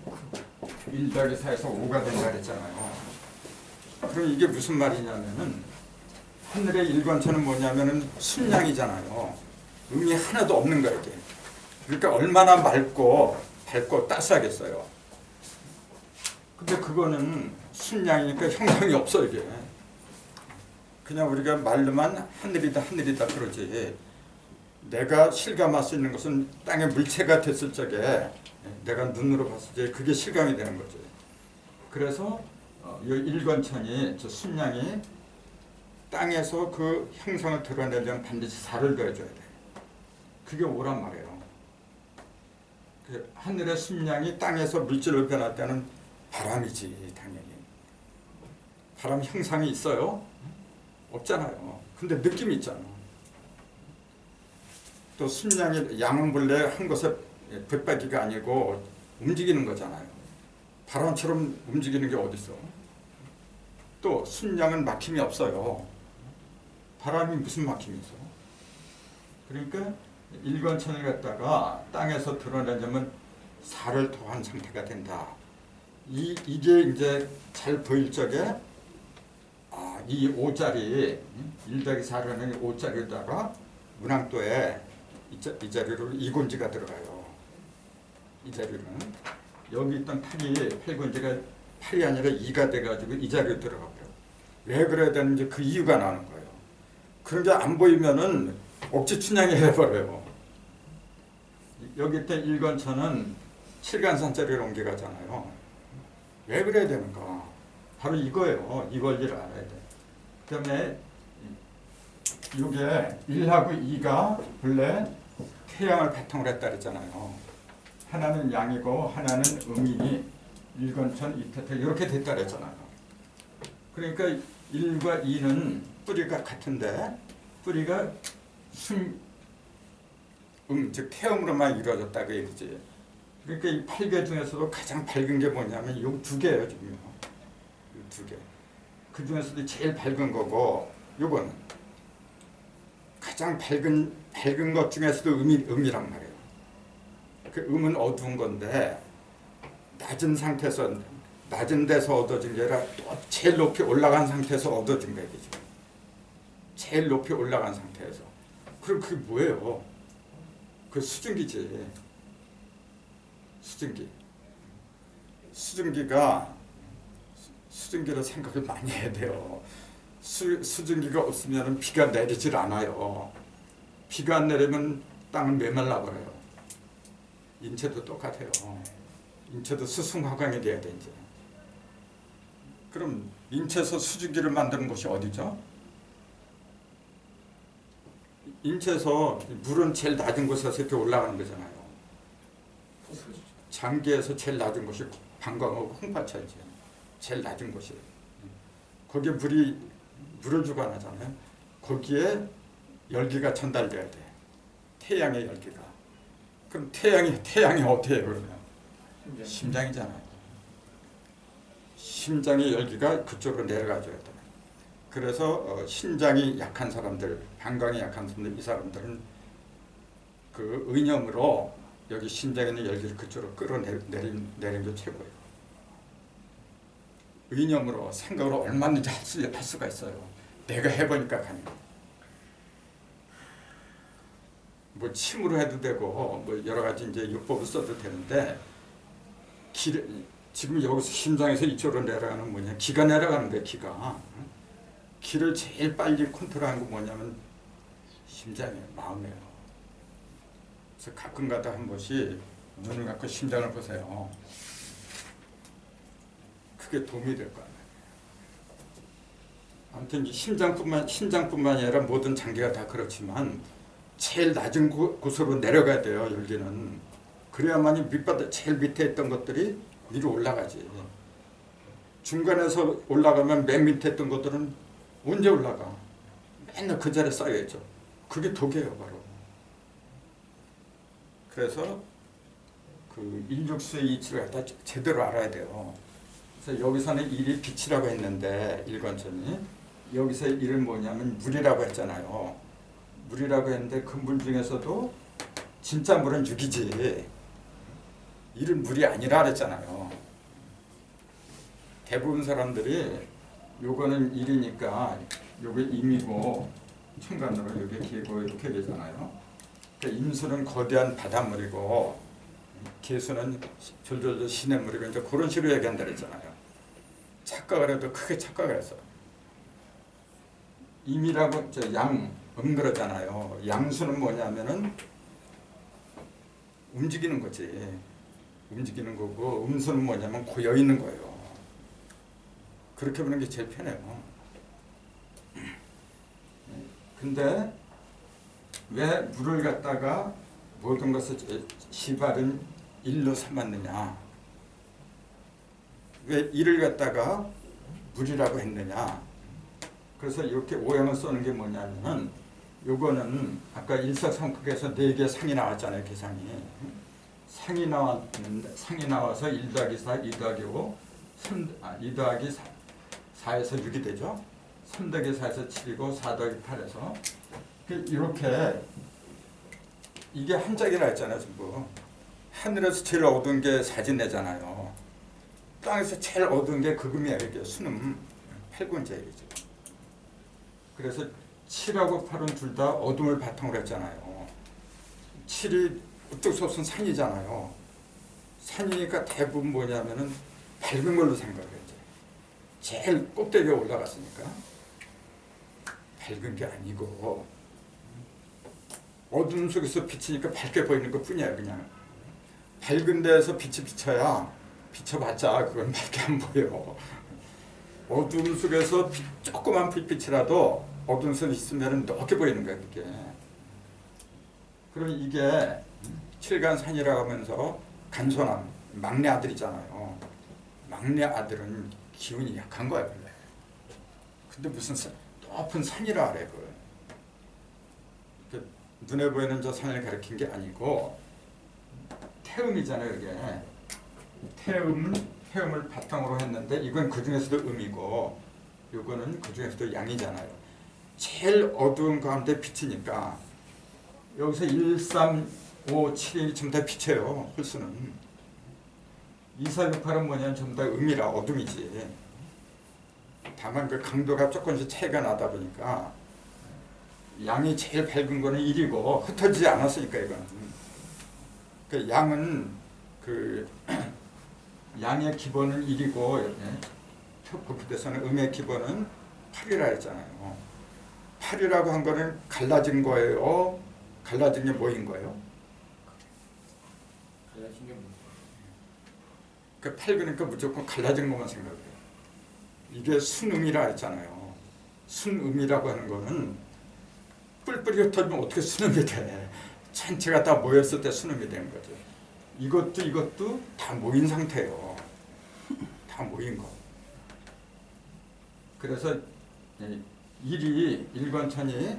1 더하기 4에서 5가 된다 그랬잖아요. 그럼 이게 무슨 말이냐면은 하늘의 일관천은 뭐냐면은 순양이잖아요. 음이 하나도 없는 거야 이게. 그러니까 얼마나 맑고 밝고 따스하겠어요. 근데 그거는 순양이니까 형상이 없어 이게. 그냥 우리가 말로만 하늘이다 하늘이다 그러지. 내가 실감할 수 있는 것은 땅의 물체가 됐을 적에 내가 눈으로 봤을 때 그게 실감이 되는 거지. 그래서 이 일관천이 저 순양이 땅에서 그 형상을 드러내려면 반드시 살을 더해줘야 돼. 그게 오란 말이에요. 그 하늘의 순양이 땅에서 물질을 변할 때는 바람이지 당연히. 바람 형상이 있어요? 없잖아요. 근데 느낌이 있잖아. 또 순양이 양은 본래 한 것에 붙박이가 아니고 움직이는 거잖아요. 바람처럼 움직이는 게 어딨어. 또 순양은 막힘이 없어요. 바람이 무슨 막힘이 있어. 그러니까 일관천을 갖다가 땅에서 드러내려면 살을 더한 상태가 된다. 이게 이제 잘 보일 적에 이 5자리 1 더하기 4라는 5자리에다가 문항도에 이 자리로 이곤지가 들어가요. 이 자리는 여기 있던 8곤지가 8이 아니라 2가 돼가지고 이 자리로 들어가고요. 왜 그래야 되는지 그 이유가 나는 거예요. 그런 게 안 보이면은 억지 춘향이 해버려요. 여기 있던 일관천은 7간산짜리로 옮겨가잖아요. 왜 그래야 되는가? 바로 이거예요. 이 원리를 알아야 돼. 그 다음에 이게 1하고 2가 본래 태양을 바탕으로 했다 그랬잖아요. 하나는 양이고 하나는 음이니 일관천 이태태 이렇게 됐다 그랬잖아요. 그러니까 1과 2는 뿌리가 같은데 뿌리가 즉 태음으로만 이루어졌다 그 얘기지. 그러니까 이 8개 중에서도 가장 밝은 게 뭐냐면 요 2개예요 지금. 요 2개. 그 중에서도 제일 밝은 거고 요거는 가장 밝은 것 중에서도 음이란 말이에요. 그 음은 어두운 건데 낮은 데서 얻어진 게 아니라 또 제일 높이 올라간 상태에서 얻어진 거예요. 제일 높이 올라간 상태에서. 그럼 그게 뭐예요? 그 수증기지. 수증기를 생각을 많이 해야 돼요. 수증기가 없으면 비가 내리질 않아요. 비가 안 내리면 땅은 메말라 버려요. 인체도 똑같아요. 인체도 수승화강이 돼야 돼 이제. 그럼 인체에서 수증기를 만드는 곳이 어디죠? 인체에서 물은 제일 낮은 곳에서 이렇게 올라가는 거잖아요. 장기에서 제일 낮은 곳이 방광하고 홍파차이지. 제일 낮은 곳이. 거기에 물을 주관하잖아요. 거기에 열기가 전달돼야 돼. 태양의 열기가. 그럼 태양이 어떻게 해요 그러면? 심장이잖아요. 심장의 열기가 그쪽으로 내려가줘야 돼. 그래서 신장이 약한 사람들, 방광이 약한 사람들, 이 사람들은 그 의념으로 여기 심장에 있는 열기를 그쪽으로 끌어내리는 게 최고예요. 의념으로 생각으로 얼마든지 할 수가 있어요. 내가 해보니까 가능해요. 뭐 침으로 해도 되고 뭐 여러 가지 이제 요법을 써도 되는데 지금 여기서 심장에서 이쪽으로 내려가는 뭐냐? 기가 내려가는 거예요. 기를 제일 빨리 컨트롤하는 거 뭐냐면 심장이에요. 마음이에요. 그래서 가끔가다 한 번씩 눈을 갖고 심장을 보세요. 그게 도움이 될 거 아니에요. 아무튼 심장뿐만 아니라 모든 장기가 다 그렇지만 제일 낮은 곳으로 내려가야 돼요. 열기는. 그래야만이 밑바닥 제일 밑에 있던 것들이 위로 올라가지. 중간에서 올라가면 맨 밑에 있던 것들은 언제 올라가? 맨날 그 자리에 쌓여있죠. 그게 독이에요 바로. 그래서 그 일육수의 이치를 갖다 제대로 알아야 돼요. 그래서 여기서는 일이 빛이라고 했는데 일관천이 여기서 일은 뭐냐면 물이라고 했잖아요. 물이라고 했는데 그 물 중에서도 진짜 물은 6이지. 일은 물이 아니라 그랬잖아요. 대부분 사람들이 요거는 1이니까 요게 임이고 천간으로 요게 기고 이렇게 되잖아요. 그러니까 임수는 거대한 바닷물이고 개수는 졸졸졸 시냇물이고 이제 그런 식으로 얘기한다 그랬잖아요. 착각을 해도 크게 착각을 했어. 임이라고 그러잖아요. 양수는 뭐냐면은 움직이는 거지. 움직이는 거고 음수는 뭐냐면 고여 있는 거예요. 그렇게 보는 게 제일 편해요. 근데 왜 물을 갖다가 모든 것을 시발은 일로 삼았느냐? 왜 일을 갖다가 물이라고 했느냐? 그래서 이렇게 오형을 써는 게 뭐냐면은 요거는 아까 일사삼극에서 4개 상이 나왔잖아요. 계상이. 상이 나와서 1 더하기 4, 2 더하기 5, 2 더하기 4에서 6이 되죠. 3 더하기 4에서 7이고 4 더하기 8에서 이렇게 이게 한짝이라 했잖아요. 전부. 하늘에서 제일 어두운 게 사진내잖아요. 땅에서 제일 어두운 게 극음이야. 이게 수능 8군제이죠. 그래서 7하고 8은 둘 다 어둠을 바탕으로 했잖아요. 7이 우뚝 솟은 산이잖아요. 산이니까 대부분 뭐냐면은 밝은 걸로 생각을 했죠. 제일 꼭대기에 올라갔으니까 밝은 게 아니고 어둠 속에서 비치니까 밝게 보이는 것 뿐이야. 그냥 밝은 데에서 빛이 비쳐야 비춰봤자 그건 밝게 안 보여. 어둠 속에서 조그만 빛이라도 어둠 속에 있으면 넓게 보이는 거야. 그게. 그럼 이게 칠간산이라고 하면서 간소남 막내 아들이잖아요. 막내 아들은 기운이 약한 거야. 원래. 근데 무슨 높은 산이라 그래. 그걸. 눈에 보이는 저 산을 가리킨 게 아니고 태음이잖아요. 이게 태음을 바탕으로 했는데 이건 그 중에서도 음이고 이거는 그 중에서도 양이잖아요. 제일 어두운 가운데 빛이니까 여기서 1, 3, 5, 7이 전부 다 빛이에요. 홀수는 2, 4, 6, 8은 뭐냐면 전부 다 음이라 어둠이지. 다만 그 강도가 조금씩 차이가 나다 보니까 양이 제일 밝은 거는 1이고 흩어지지 않았으니까 이거는. 그 양은 그 양의 기본은 1이고 복귀돼서는 음의 기본은 8이라 했잖아요. 8이라고 한 거는 갈라진 거예요. 갈라진 게 뭐인 거예요? 갈라진 게 뭐예요? 그 8 그러니까 무조건 갈라진 것만 생각해요. 이게 순음이라 했잖아요. 순음이라고 하는 거는 뿔뿔이 흩어지면 어떻게 순음이 돼? 전체가 다 모였을 때 순음이 되는 거죠. 이것도 다 모인 상태예요. 다 모인 거. 그래서 일관천이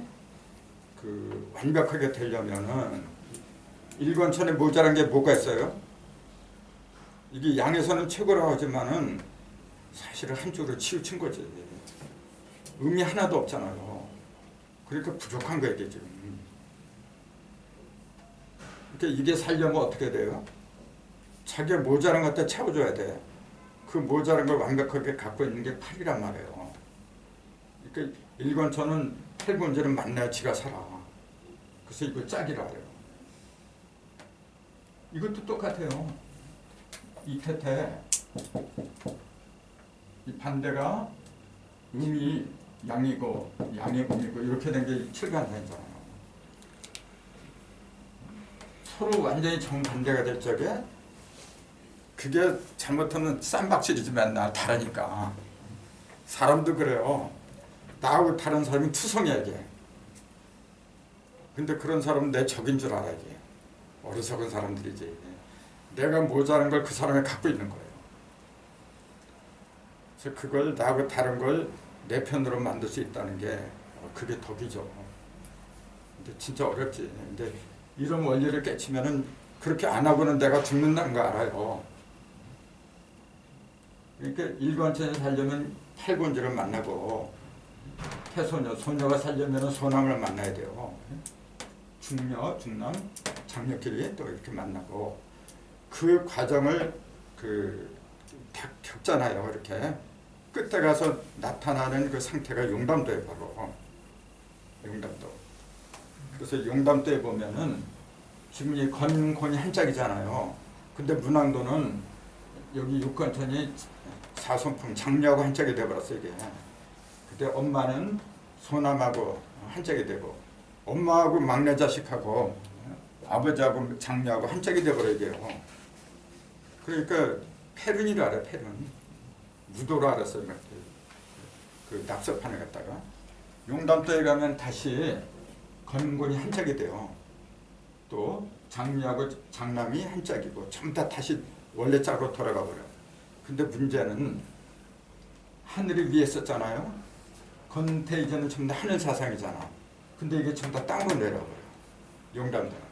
그 완벽하게 되려면은 일관천에 모자란 게 뭐가 있어요? 이게 양에서는 최고라고 하지만은 사실은 한쪽으로 치우친 거지. 음이 하나도 없잖아요. 그러니까 부족한 거야 이게 지금. 그러니까 이게 살려면 어떻게 돼요? 자기가 모자란 것 갖다 채워줘야 돼. 그 모자란 걸 완벽하게 갖고 있는 게 8이란 말이에요. 그러니까 일관천은 8군제를 만나야 지가 살아. 그래서 이걸 짝이라 그래요. 이것도 똑같아요. 이 태태 이 반대가 음이 양이고 양이 음이고 이렇게 된 게 칠간산이잖아요. 서로 완전히 정반대가 될 적에 그게 잘못하면 쌈박질이지 맨날 다르니까. 사람도 그래요. 나하고 다른 사람이 투성이야 이게. 근데 그런 사람은 내 적인 줄 알아 이게. 어리석은 사람들이지. 내가 모자란 걸 그 사람이 갖고 있는 거예요. 그래서 그걸 나하고 다른 걸 내 편으로 만들 수 있다는 게 그게 덕이죠. 근데 진짜 어렵지. 근데 이런 원리를 깨치면은 그렇게 안 하고는 내가 죽는다는 거 알아요. 그러니까 일관천에 살려면 팔군제를 만나고 태소녀, 소녀가 살려면 소남을 만나야 돼요. 중녀, 중남, 장녀끼리 또 이렇게 만나고 그 과정을 다 겪잖아요. 이렇게 끝에 가서 나타나는 그 상태가 용담도에 바로 용담도. 그래서 용담도에 보면은 지금 이 건곤이 한짝이잖아요. 근데 문항도는 여기 육건천이 사손풍 장녀하고 한짝이 돼버렸어 이게. 그때 엄마는 소남하고 한짝이 되고 엄마하고 막내 자식하고 아버지하고 장녀하고 한짝이 돼버려 이게요. 그러니까 패륜이라 알아. 패륜. 무도라 알았어요. 그 낙서판에 갔다가 용담도에 가면 다시 건곤이 한짝이 돼요. 또 장녀하고 장남이 한짝이고 전부 다 다시 원래 짝으로 돌아가 버려. 근데 문제는 하늘이 위에 있었잖아요. 건태이제는 전부 다 하늘 사상이잖아. 근데 이게 전부 다 땅으로 내려버려. 용담도는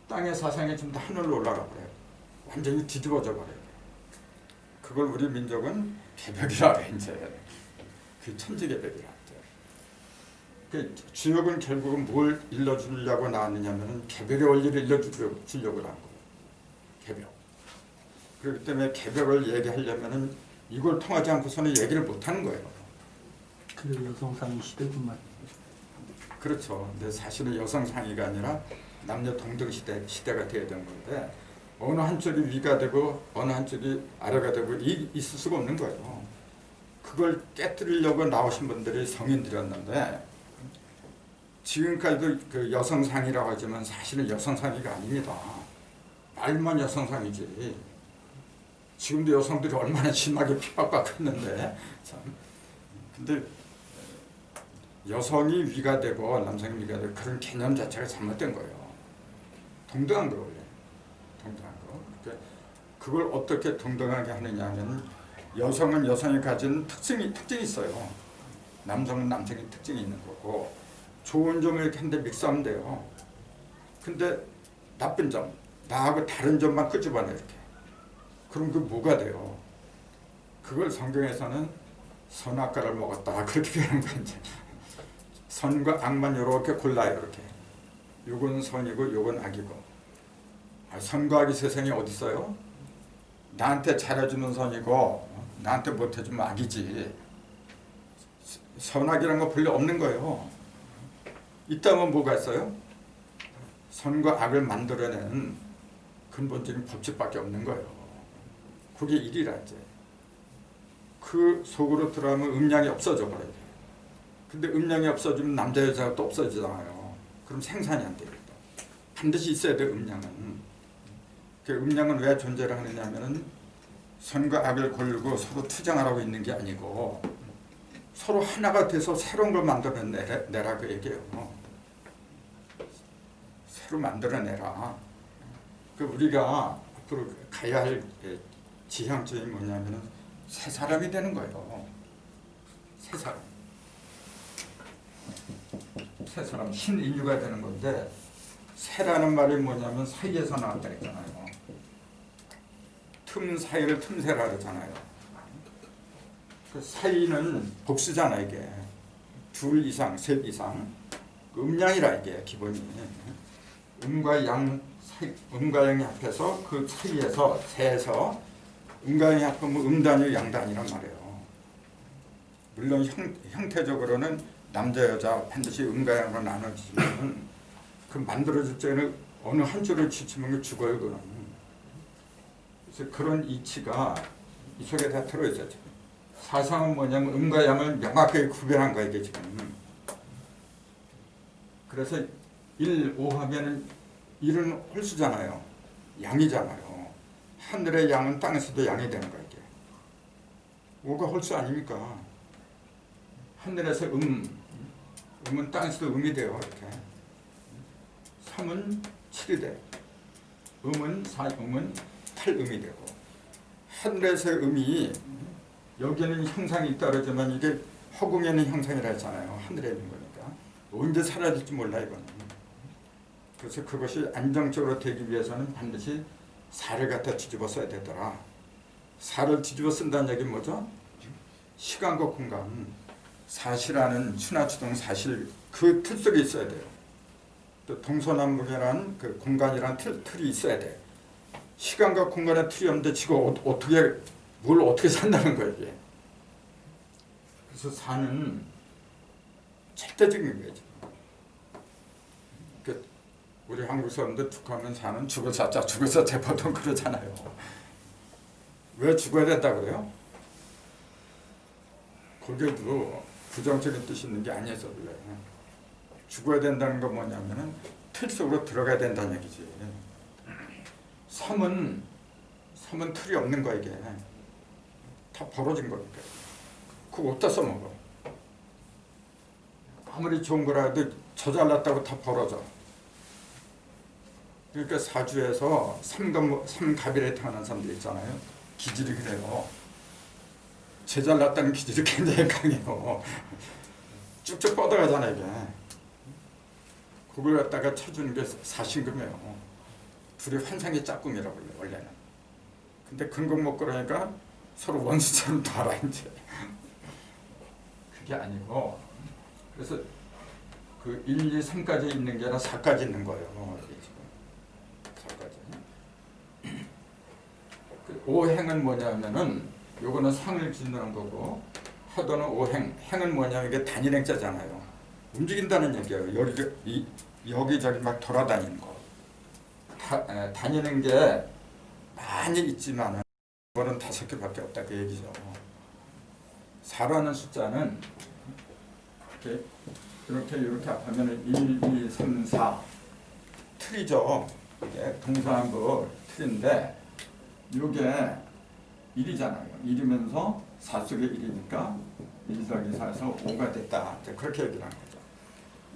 땅의 사상이 전부 다 하늘로 올라가 버려요. 완전히 뒤집어져 버려요. 그걸 우리 민족은 개벽이라 해 이제. 그 천지개벽이라. 그 주역은 결국은 뭘 일러주려고 나왔느냐면은 개벽의 원리를 일러주려고 나온 거예요. 개벽. 그렇기 때문에 개벽을 얘기하려면은 이걸 통하지 않고서는 얘기를 못 하는 거예요. 그리고 여성상이 시대구만. 그렇죠. 근데 사실은 여성상의가 아니라 남녀 동등 시대가 돼야 되는 건데 어느 한쪽이 위가 되고 어느 한쪽이 아래가 되고 있을 수가 없는 거예요. 그걸 깨뜨리려고 나오신 분들이 성인들이었는데 지금까지도 그 여성상이라고 하지만 사실은 여성상이가 아닙니다. 말만 여성상이지. 지금도 여성들이 얼마나 심하게 핍박받고 있는데 참. 근데 여성이 위가 되고 남성이 위가 되고 그런 개념 자체가 잘못된 거예요. 동등한 거 원래. 동등한 거. 그러니까 그걸 어떻게 동등하게 하느냐 하면 여성은 여성이 가진 특징이 있어요. 남성은 남성의 특징이 있는 거고 좋은 점을 이렇게 한데 믹스하면 돼요. 근데 나쁜 점, 나하고 다른 점만 끄집어내 이렇게. 그럼 그 뭐가 돼요? 그걸 성경에서는 선악과를 먹었다 그렇게 표현한 거예요. 이제. 선과 악만 이렇게 골라요. 이렇게. 요건 선이고 요건 악이고. 선과 악이 세상에 어디 있어요? 나한테 잘해주는 선이고 나한테 못해주면 악이지. 선악이라는 거 별로 없는 거예요. 있다면 뭐가 있어요? 선과 악을 만들어내는 근본적인 법칙밖에 없는 거예요. 그게 일이라 이제. 그 속으로 들어가면 음양이 없어져 버려요. 근데 음양이 없어지면 남자 여자가 또 없어지잖아요. 그럼 생산이 안 되겠다. 반드시 있어야 돼 음양은. 그 음양은 왜 존재를 하느냐 하면은 선과 악을 고르고 서로 투쟁하라고 있는 게 아니고 서로 하나가 돼서 새로운 걸 만들어내라 그 얘기예요. 새로 만들어내라. 그 우리가 앞으로 가야 할 지향점이 뭐냐면은 새 사람이 되는 거예요. 새 사람. 새 사람, 신인류가 되는 건데 새라는 말이 뭐냐면 사이에서 나왔다 했잖아요. 틈 사이를 틈새라 그러잖아요. 그 사이는 복수잖아 이게. 둘 이상, 셋 이상. 음양이라 이게 기본이. 음과 양, 음과 양이 합해서 그 사이에서 새에서 음과 양이 합하면 음단위, 양단이란 말이에요. 물론 형태적으로는 남자 여자 반드시 음과 양으로 나눠지지만 그 만들어질 때는 어느 한쪽을 지치면 죽어요 그는. 그래서 그런 이치가 이 속에 다 들어있어요. 사상은 뭐냐면 음과 양을 명확하게 구별한 거예요 이게 지금. 그래서 1, 5 하면은 1은 홀수잖아요. 양이잖아요. 하늘의 양은 땅에서도 양이 되는 거예요 이게. 5가 홀수 아닙니까? 하늘에서 음은 땅에서도 음이 돼요 이렇게. 3은 7이 돼. 음은 8음이 되고. 하늘에서의 음이 여기는 형상이 있다 그러지만 이게 허공에는 형상이라 했잖아요. 하늘에 있는 거니까. 언제 사라질지 몰라 이거는. 그래서 그것이 안정적으로 되기 위해서는 반드시 사를 갖다 뒤집어 써야 되더라. 사를 뒤집어 쓴다는 얘기는 뭐죠? 시간과 공간. 사실하는 추나추동 사실 그 틀 속에 있어야 돼요. 또 동서남북이라는 그 공간이란 틀이 있어야 돼. 시간과 공간의 틀이 없는데 지금 어떻게 뭘 어떻게 산다는 거야 이게. 그래서 산은 절대적인 거예요. 그 우리 한국 사람들 툭하면 산은 죽어서 자 죽어서 자 보통 그러잖아요. 왜 죽어야 된다 그래요? 거기에도 부정적인 뜻이 있는 게 아니어서 그래. 죽어야 된다는 건 뭐냐면은 틀 속으로 들어가야 된다는 얘기지. 삶은 틀이 없는 거야 이게. 다 벌어진 거니까. 그거 어디다 써먹어. 아무리 좋은 거라도 저 잘났다고 다 벌어져. 그러니까 사주에서 삼갑일에 태어난 사람들 있잖아요. 기질이 그래요. 제 잘났다는 기질이 굉장히 강해요. 쭉쭉 뻗어가잖아 이게. 그걸 갖다가 쳐주는 게 사신금이에요. 둘이 환상의 짝꿍이라고 해요 원래는. 근데 근거 못 그러니까 서로 원수처럼 달아 이제. 그게 아니고 그래서 그 1, 2, 3까지 있는 게 아니라 4까지 있는 거예요. 이게 지금 4까지. 그 오행은 뭐냐면은 요거는 상을 짓는 거고 하도는 오행. 행은 뭐냐면 이게 단일행자잖아요. 움직인다는 얘기예요. 여기저기 막 돌아다니는 거. 다니는 게 많이 있지만은 이거는 5개밖에 없다 그 얘기죠. 4라는 숫자는 이렇게 하면은 1, 2, 3, 4 틀이죠. 이게 동서남북 틀인데 이게 1이잖아요. 1이면서 4 속에 1이니까 1 더하기 4에서 5가 됐다. 그렇게 얘기를 하는 거죠.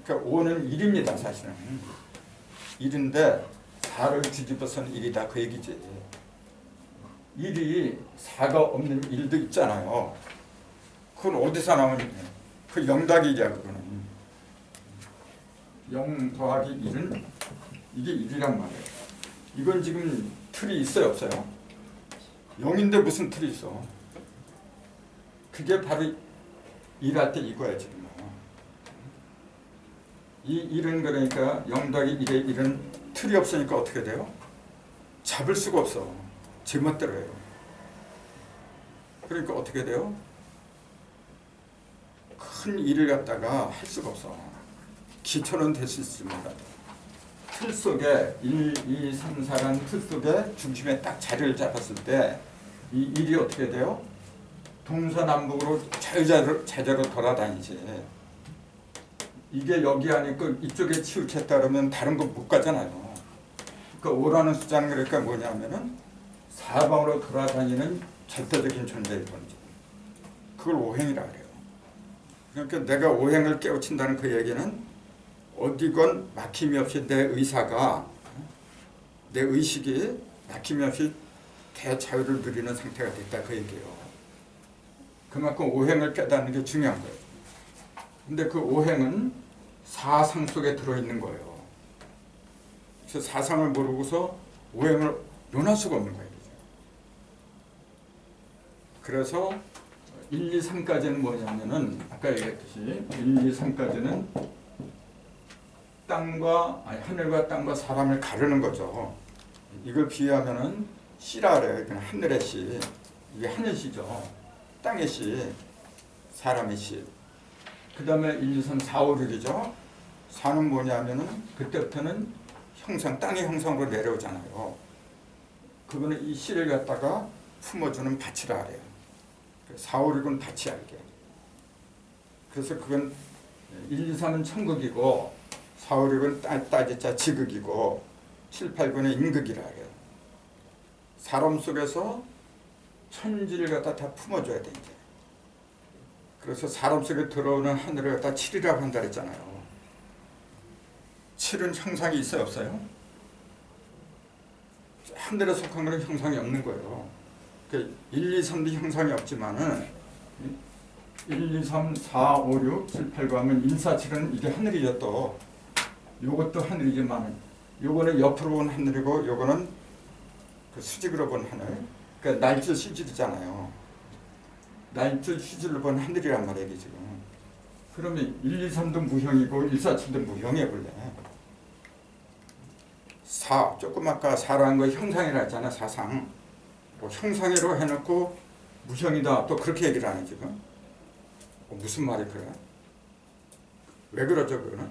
그러니까 5는 1입니다. 사실은. 1인데 4를 뒤집어서는 1이다. 그 얘기지. 1이 4가 없는 1도 있잖아요. 그건 어디서 나오냐. 그 0 더하기 1이야. 그거는. 0 더하기 1은 이게 1이란 말이에요. 이건 지금 틀이 있어요? 없어요? 0인데 무슨 틀이 있어? 그게 바로 1할 때 이거야 지금. 이 1은 그러니까 0 더하기 1의 1은 틀이 없으니까 어떻게 돼요? 잡을 수가 없어. 제멋대로 해요. 그러니까 어떻게 돼요? 큰 일을 갖다가 할 수가 없어. 기초는 될 수 있습니다. 틀 속에 1, 2, 3, 4라는 틀 속에 중심에 딱 자리를 잡았을 때 이 일이 어떻게 돼요? 동서남북으로 자유자재로 돌아다니지. 이게 여기 아니고 이쪽에 치우쳤다 그러면 다른 거 못 가잖아요. 그러니까 5라는 숫자는 그러니까 뭐냐면은 사방으로 돌아다니는 절대적인 존재일 뿐이지. 그걸 오행이라 그래요. 그러니까 내가 오행을 깨우친다는 그 얘기는 어디건 막힘이 없이 내 의사가 내 의식이 막힘이 없이 대자유를 누리는 상태가 됐다 그 얘기예요. 그만큼 오행을 깨닫는 게 중요한 거예요. 근데 그 오행은 사상 속에 들어있는 거예요. 그래서 사상을 모르고서 오행을 논할 수가 없는 거예요. 그래서 1, 2, 3까지는 뭐냐면은 아까 얘기했듯이 1, 2, 3까지는 하늘과 땅과 사람을 가르는 거죠. 이걸 비유하면은 씨라 그래요. 그냥 하늘의 씨. 이게 하늘씨죠. 땅의 씨. 사람의 씨. 그 다음에 1, 2, 3, 4, 5, 6이죠. 4는 뭐냐면은 그때부터는 땅의 형상으로 내려오잖아요. 그거는 이 씨를 갖다가 품어주는 밭이라 그래요. 4, 5, 6은 밭이야 이게. 그래서 그건 1, 2, 3은 천국이고 4, 5, 6은 따지자 지극이고 7, 8, 9는 인극이라 해요. 사람 속에서 천지를 갖다 다 품어줘야 돼 이제. 그래서 사람 속에 들어오는 하늘을 갖다 7이라고 한다 그랬잖아요. 7은 형상이 있어요 없어요? 하늘에 속한 거는 형상이 없는 거예요. 1, 2, 3도 형상이 없지만은 1, 2, 3, 4, 5, 6, 7, 8, 9 하면 1, 4, 7은 이게 하늘이죠 또. 요것도 하늘이지만 요거는 옆으로 본 하늘이고 요거는 그 수직으로 본 하늘. 그러니까 날줄 시줄이잖아요. 날줄 시줄로 본 하늘이란 말이에요 이게 지금. 그러면 1, 2, 3도 무형이고 1, 4, 7도 무형이에요 원래. 조금 아까 사라는 거 형상이라 했잖아. 사상. 뭐 형상이라고 해놓고 무형이다 또 그렇게 얘기를 하네 지금. 무슨 말이 그래? 왜 그러죠 그거는?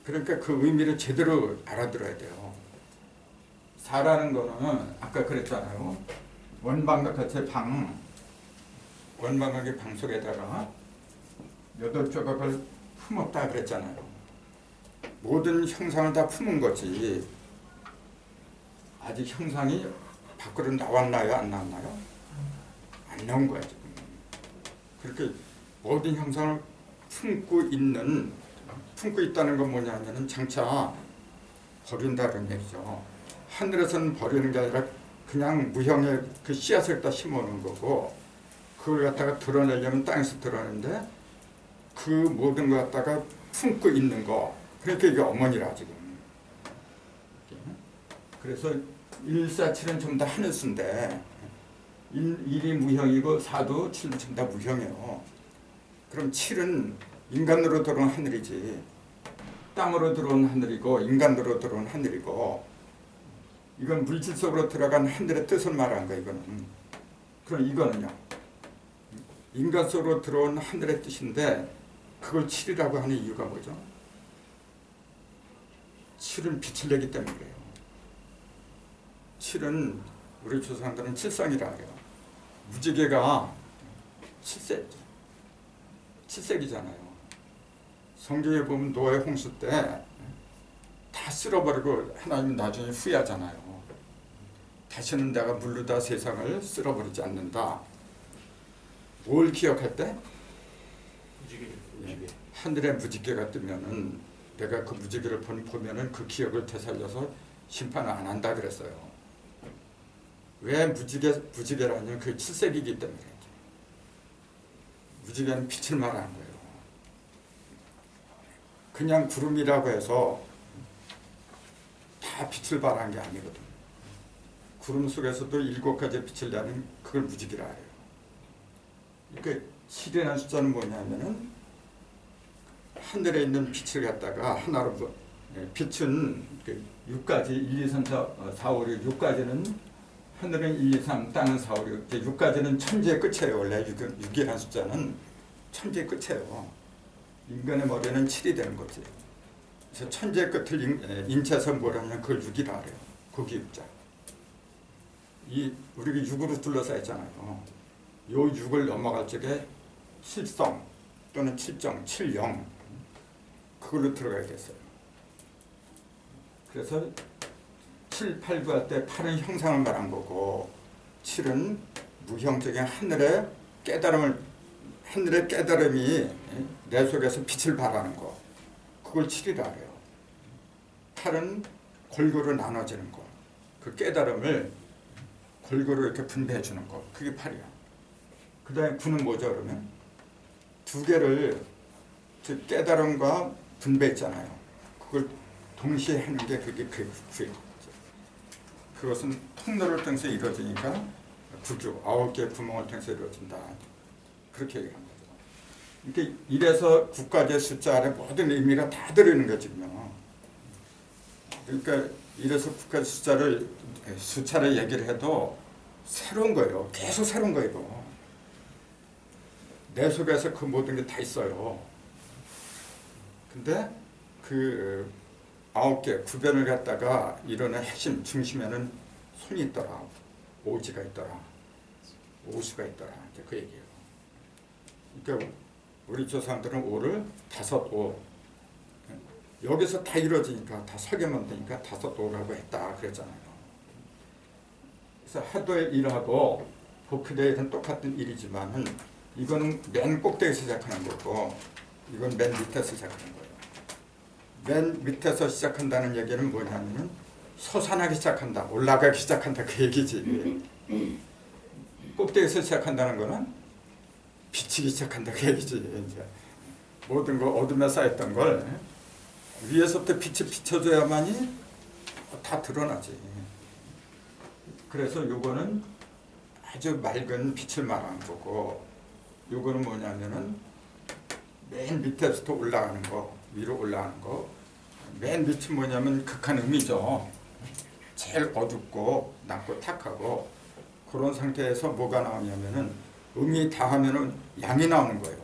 그러니까 그 의미를 제대로 알아들어야 돼요. 사라는 거는 아까 그랬잖아요. 원방각의 방, 원방각의 방 속에다가 8조각을 품었다 그랬잖아요. 모든 형상을 다 품은 거지. 아직 형상이 밖으로 나왔나요? 안 나왔나요? 안 나온 거야 지금. 그렇게 모든 형상을 품고 있다는 건 뭐냐면은 장차 버린다는 얘기죠. 하늘에서는 버리는 게 아니라 그냥 무형의 그 씨앗을 갖다 심어놓은 거고, 그걸 갖다가 드러내려면 땅에서 드러내는데 그 모든 걸 갖다가 품고 있는 거. 그러니까 이게 어머니라 지금. 그래서 1, 4, 7은 전부 다 하늘수인데 1이 무형이고 4도 7도 전부 다 무형이에요. 그럼 7은 인간으로 들어온 하늘이지, 땅으로 들어온 하늘이고 인간으로 들어온 하늘이고, 이건 물질 속으로 들어간 하늘의 뜻을 말하는 거야 이거는. 그럼 이거는요, 인간 속으로 들어온 하늘의 뜻인데 그걸 7이라고 하는 이유가 뭐죠? 7은 빛을 내기 때문에 그래요. 7은 우리 조상들은 칠성이라 그래요. 무지개가 7색이잖아요. 성경에 보면 노아의 홍수 때 다 쓸어버리고 하나님 나중에 후회하잖아요. 다시는 내가 물르다 세상을 쓸어버리지 않는다. 뭘 기억할 때? 무지개. 하늘에 무지개가 뜨면은 내가 그 무지개를 보면은 그 기억을 되살려서 심판을 안 한다 그랬어요. 왜 무지개라냐면 그 칠색이기 때문에. 무지개는 빛을 말하는 거예요. 그냥 구름이라고 해서 다 빛을 발하는 게 아니거든. 구름 속에서도 7가지 빛을 내는 그걸 무지개라 해요. 그러니까 7이라는 숫자는 뭐냐면은 하늘에 있는 빛을 갖다가 하나로, 빛은 6가지, 1, 2, 3, 4, 5, 6, 6가지는 하늘은 1, 2, 3, 땅은 4, 5, 6, 6가지는 천지의 끝이에요. 원래 6이라는 숫자는 천지의 끝이에요. 인간의 머리는 7이 되는 거지. 그래서 천지의 끝을 인체에서 뭐라면 그걸 6이라 그래요. 거기 6자. 우리가 6으로 둘러싸여 있잖아요. 요 6을 넘어갈 적에 실성 또는 칠정, 칠영, 그걸로 들어가야겠어요. 그래서 7, 8, 9 할 때 8은 형상을 말한 거고 7은 무형적인 하늘의 깨달음이 내 속에서 빛을 발하는 거, 그걸 7이라 그래요. 8은 골고루 나눠지는 거, 그 깨달음을 골고루 이렇게 분배해 주는 거, 그게 8이야. 그 다음에 9는 뭐죠 그러면? 두 개를, 즉 깨달음과 분배했잖아요. 그걸 동시에 하는 게 그게 9예요. 그것은 통로를 통해서 이루어지니까 9주, 9개의 구멍을 통해서 이루어진다. 그렇게 얘기한 거죠. 그러니까 1에서 9까지의 숫자 안에 모든 의미가 다 들어있는 거지요. 그러니까 1에서 9까지 숫자를 얘기를 해도 새로운 거예요. 계속 새로운 거예요. 내 속에서 그 모든 게 다 있어요. 근데 그 9개 구변을 갖다가 이루는 핵심 중심에는 손이 있더라, 오지가 있더라, 오수가 있더라, 이제 그 얘기예요. 그러니까 우리 조상들은 오를 5오, 여기서 다 이루어지니까 다 설계만 되니까 5오라고 했다 그랬잖아요. 그래서 하도의 일하고 복희대의 일은 똑같은 일이지만은 이거는 맨 꼭대기에서 시작하는 거고 이건 맨 밑에서 시작하는 거예요. 맨 밑에서 시작한다는 얘기는 뭐냐면은 솟아나기 시작한다, 올라가기 시작한다, 그 얘기지. 꼭대기에서 시작한다는 거는 비치기 시작한다, 그 얘기지. 이제 모든 거 어둠에 쌓였던 걸 위에서부터 빛이 비춰줘야만이 다 드러나지. 그래서 요거는 아주 맑은 빛을 말하는 거고, 요거는 뭐냐면은 맨 밑에서부터 올라가는 거, 위로 올라가는 거, 맨 밑이 뭐냐면 극한음이죠. 제일 어둡고 낮고 탁하고 그런 상태에서 뭐가 나오냐면은 음이 다하면은 양이 나오는 거예요.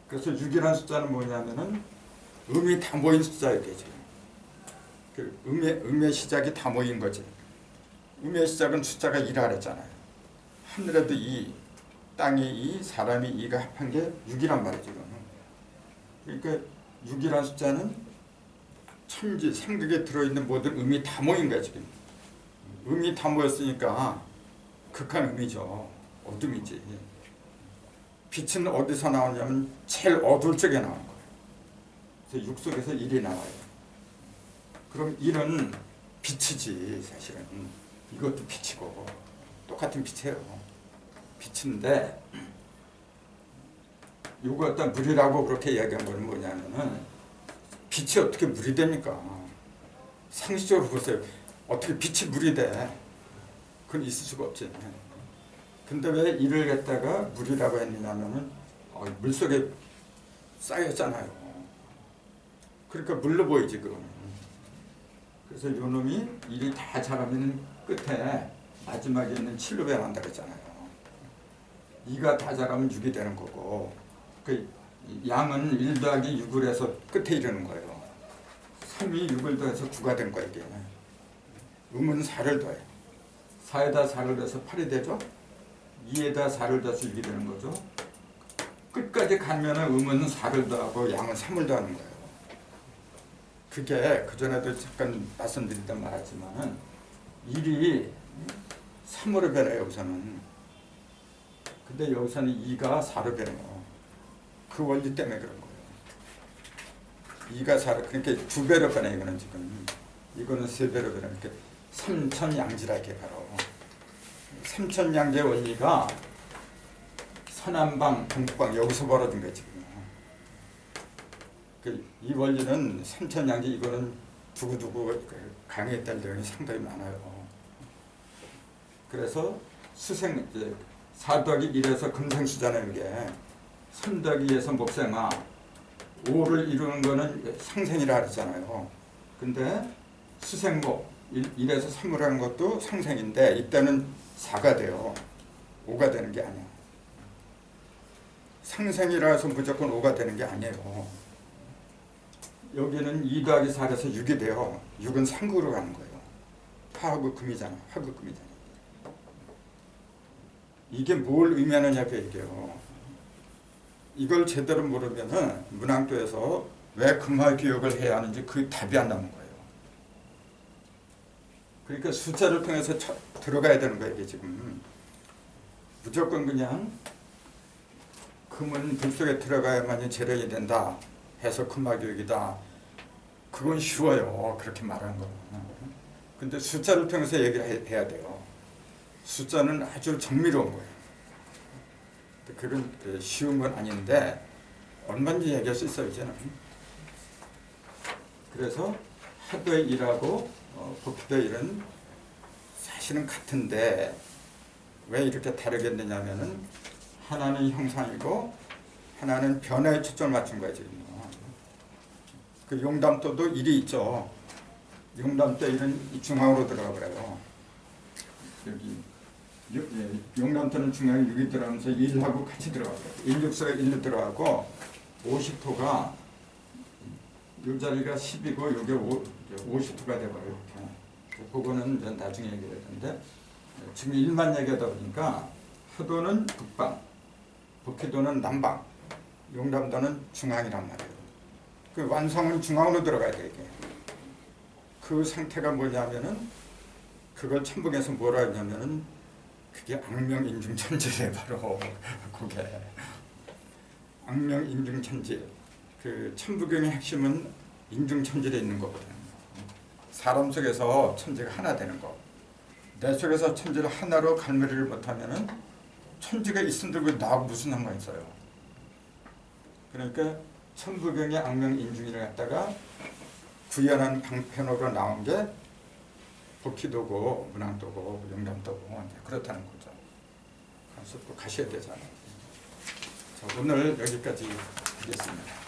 그래서 6이라는 숫자는 뭐냐면은 음이 다 모인 숫자이게 지금. 그 음의 시작이 다 모인 거지. 음의 시작은 숫자가 2라 그랬잖아요. 하늘에도 2, 땅에 2, 사람이 2가 합한 게 6이란 말이죠. 그러니까 6이라는 숫자는 천지, 상극에 들어있는 모든 음이 다 모인 거야 지금. 음이 다 모였으니까 극한 음이죠. 어둠이지. 빛은 어디서 나오냐면 제일 어두울 적에 나오는 거예요. 그래서 6 속에서 1이 나와요. 그럼 1은 빛이지 사실은. 이것도 빛이고 똑같은 빛이에요. 빛인데 이거 어떤 물이라고 그렇게 이야기한 건 뭐냐면은 빛이 어떻게 물이 됩니까? 상식적으로 보세요. 어떻게 빛이 물이 돼? 그건 있을 수가 없지. 근데 왜 이를 갖다가 물이라고 했느냐면은 물속에 쌓였잖아요. 그러니까 물로 보이지 그거는. 그래서 요 놈이 일이 다 자라면 끝에 마지막에 있는 7로 변한다 그랬잖아요. 2가 다 자라면 6이 되는 거고 그 양은 1 더하기 6을 해서 끝에 이르는 거예요. 3이 6을 더해서 9가 된 거예요. 이게. 음은 4를 더해. 4에다 4를 더해서 8이 되죠. 2에다 4를 더해서 6이 되는 거죠. 끝까지 가면 음은 4를 더하고 양은 3을 더하는 거예요. 그게 그전에도 잠깐 말씀드리던 말이지만은 1이 3으로 변해요 우선은. 근데 여기서는 2가 4로 변해요. 그 원리 때문에 그런 거예요. 2가 4로 그러니까 2배로 변해 이거는 지금. 이거는 3배로 변해. 그러니까 삼천양지라 이게 바로. 삼천양지의 원리가 서남방, 동북방 여기서 벌어진 거예요 지금. 이 원리는 삼천양지 이거는 두고두고 강의에 딸 내용이 상당히 많아요. 그래서 수생 이제 4 더하기 1에서 금생수잖아요 이게. 3 더하기 2에서 목생아 5를 이루는 거는 상생이라 그러잖아요. 근데 수생목 1에서 3을 하는 것도 상생인데 이때는 4가 돼요. 5가 되는 게 아니야. 상생이라서 무조건 5가 되는 게 아니에요. 여기는 2 더하기 4에서 6이 돼요. 6은 상극으로 가는 거예요. 화하고 금이잖아. 화극금이잖아. 이게 뭘 의미하느냐 그 얘기예요. 이걸 제대로 모르면은 문항도에서 왜 금화 교육을 해야 하는지 그 답이 안 나오는 거예요. 그러니까 숫자를 통해서 들어가야 되는 거예요 이게 지금. 무조건 그냥 금은 불 속에 들어가야만이 재련이 된다 해서 금화 교육이다. 그건 쉬워요. 그렇게 말하는 거는. 근데 숫자를 통해서 얘기를 해야 돼요. 숫자는 아주 정밀로운 거예요. 그런 쉬운 건 아닌데 얼마든지 얘기할 수 있어요 이제는. 그래서 하도의 일하고 복희도의 일은 사실은 같은데 왜 이렇게 다르겠느냐면은 하나는 형상이고 하나는 변화에 초점을 맞춘 거예요 지금. 그 용담도도 일이 있죠. 용담도 일은 중앙으로 들어가 버려요. 여기 용담도는 중앙에 6이 들어가면서 1하고 같이 들어가요. 1육수가 1로 들어가고 50토가 이 자리가 10이고 이게 50토가 돼버려요. 이렇게. 그거는 이제 나중에 얘기할 텐데 지금 1만 얘기하다 보니까 하도는 북방, 복희도는 남방, 용담도는 중앙이란 말이에요. 그 완성은 중앙으로 들어가야 돼 이게. 그 상태가 뭐냐면은 그걸 천북에서 뭐라 했냐면은 그게 악명인중천지래 바로 그게 악명인중천지. 그 천부경의 핵심은 인중천지에 있는 거거든. 사람 속에서 천지가 하나 되는 거. 내 속에서 천지를 하나로 갈무리를 못하면은 천지가 있음들고 나하고 무슨 상관이 있어요. 그러니까 천부경의 악명인중이를 갖다가 구현한 방편으로 나온 게 복희도고 문항도고 용담도고 그렇다는 거죠. 그래서 또 가셔야 되잖아요. 자, 오늘 여기까지 하겠습니다.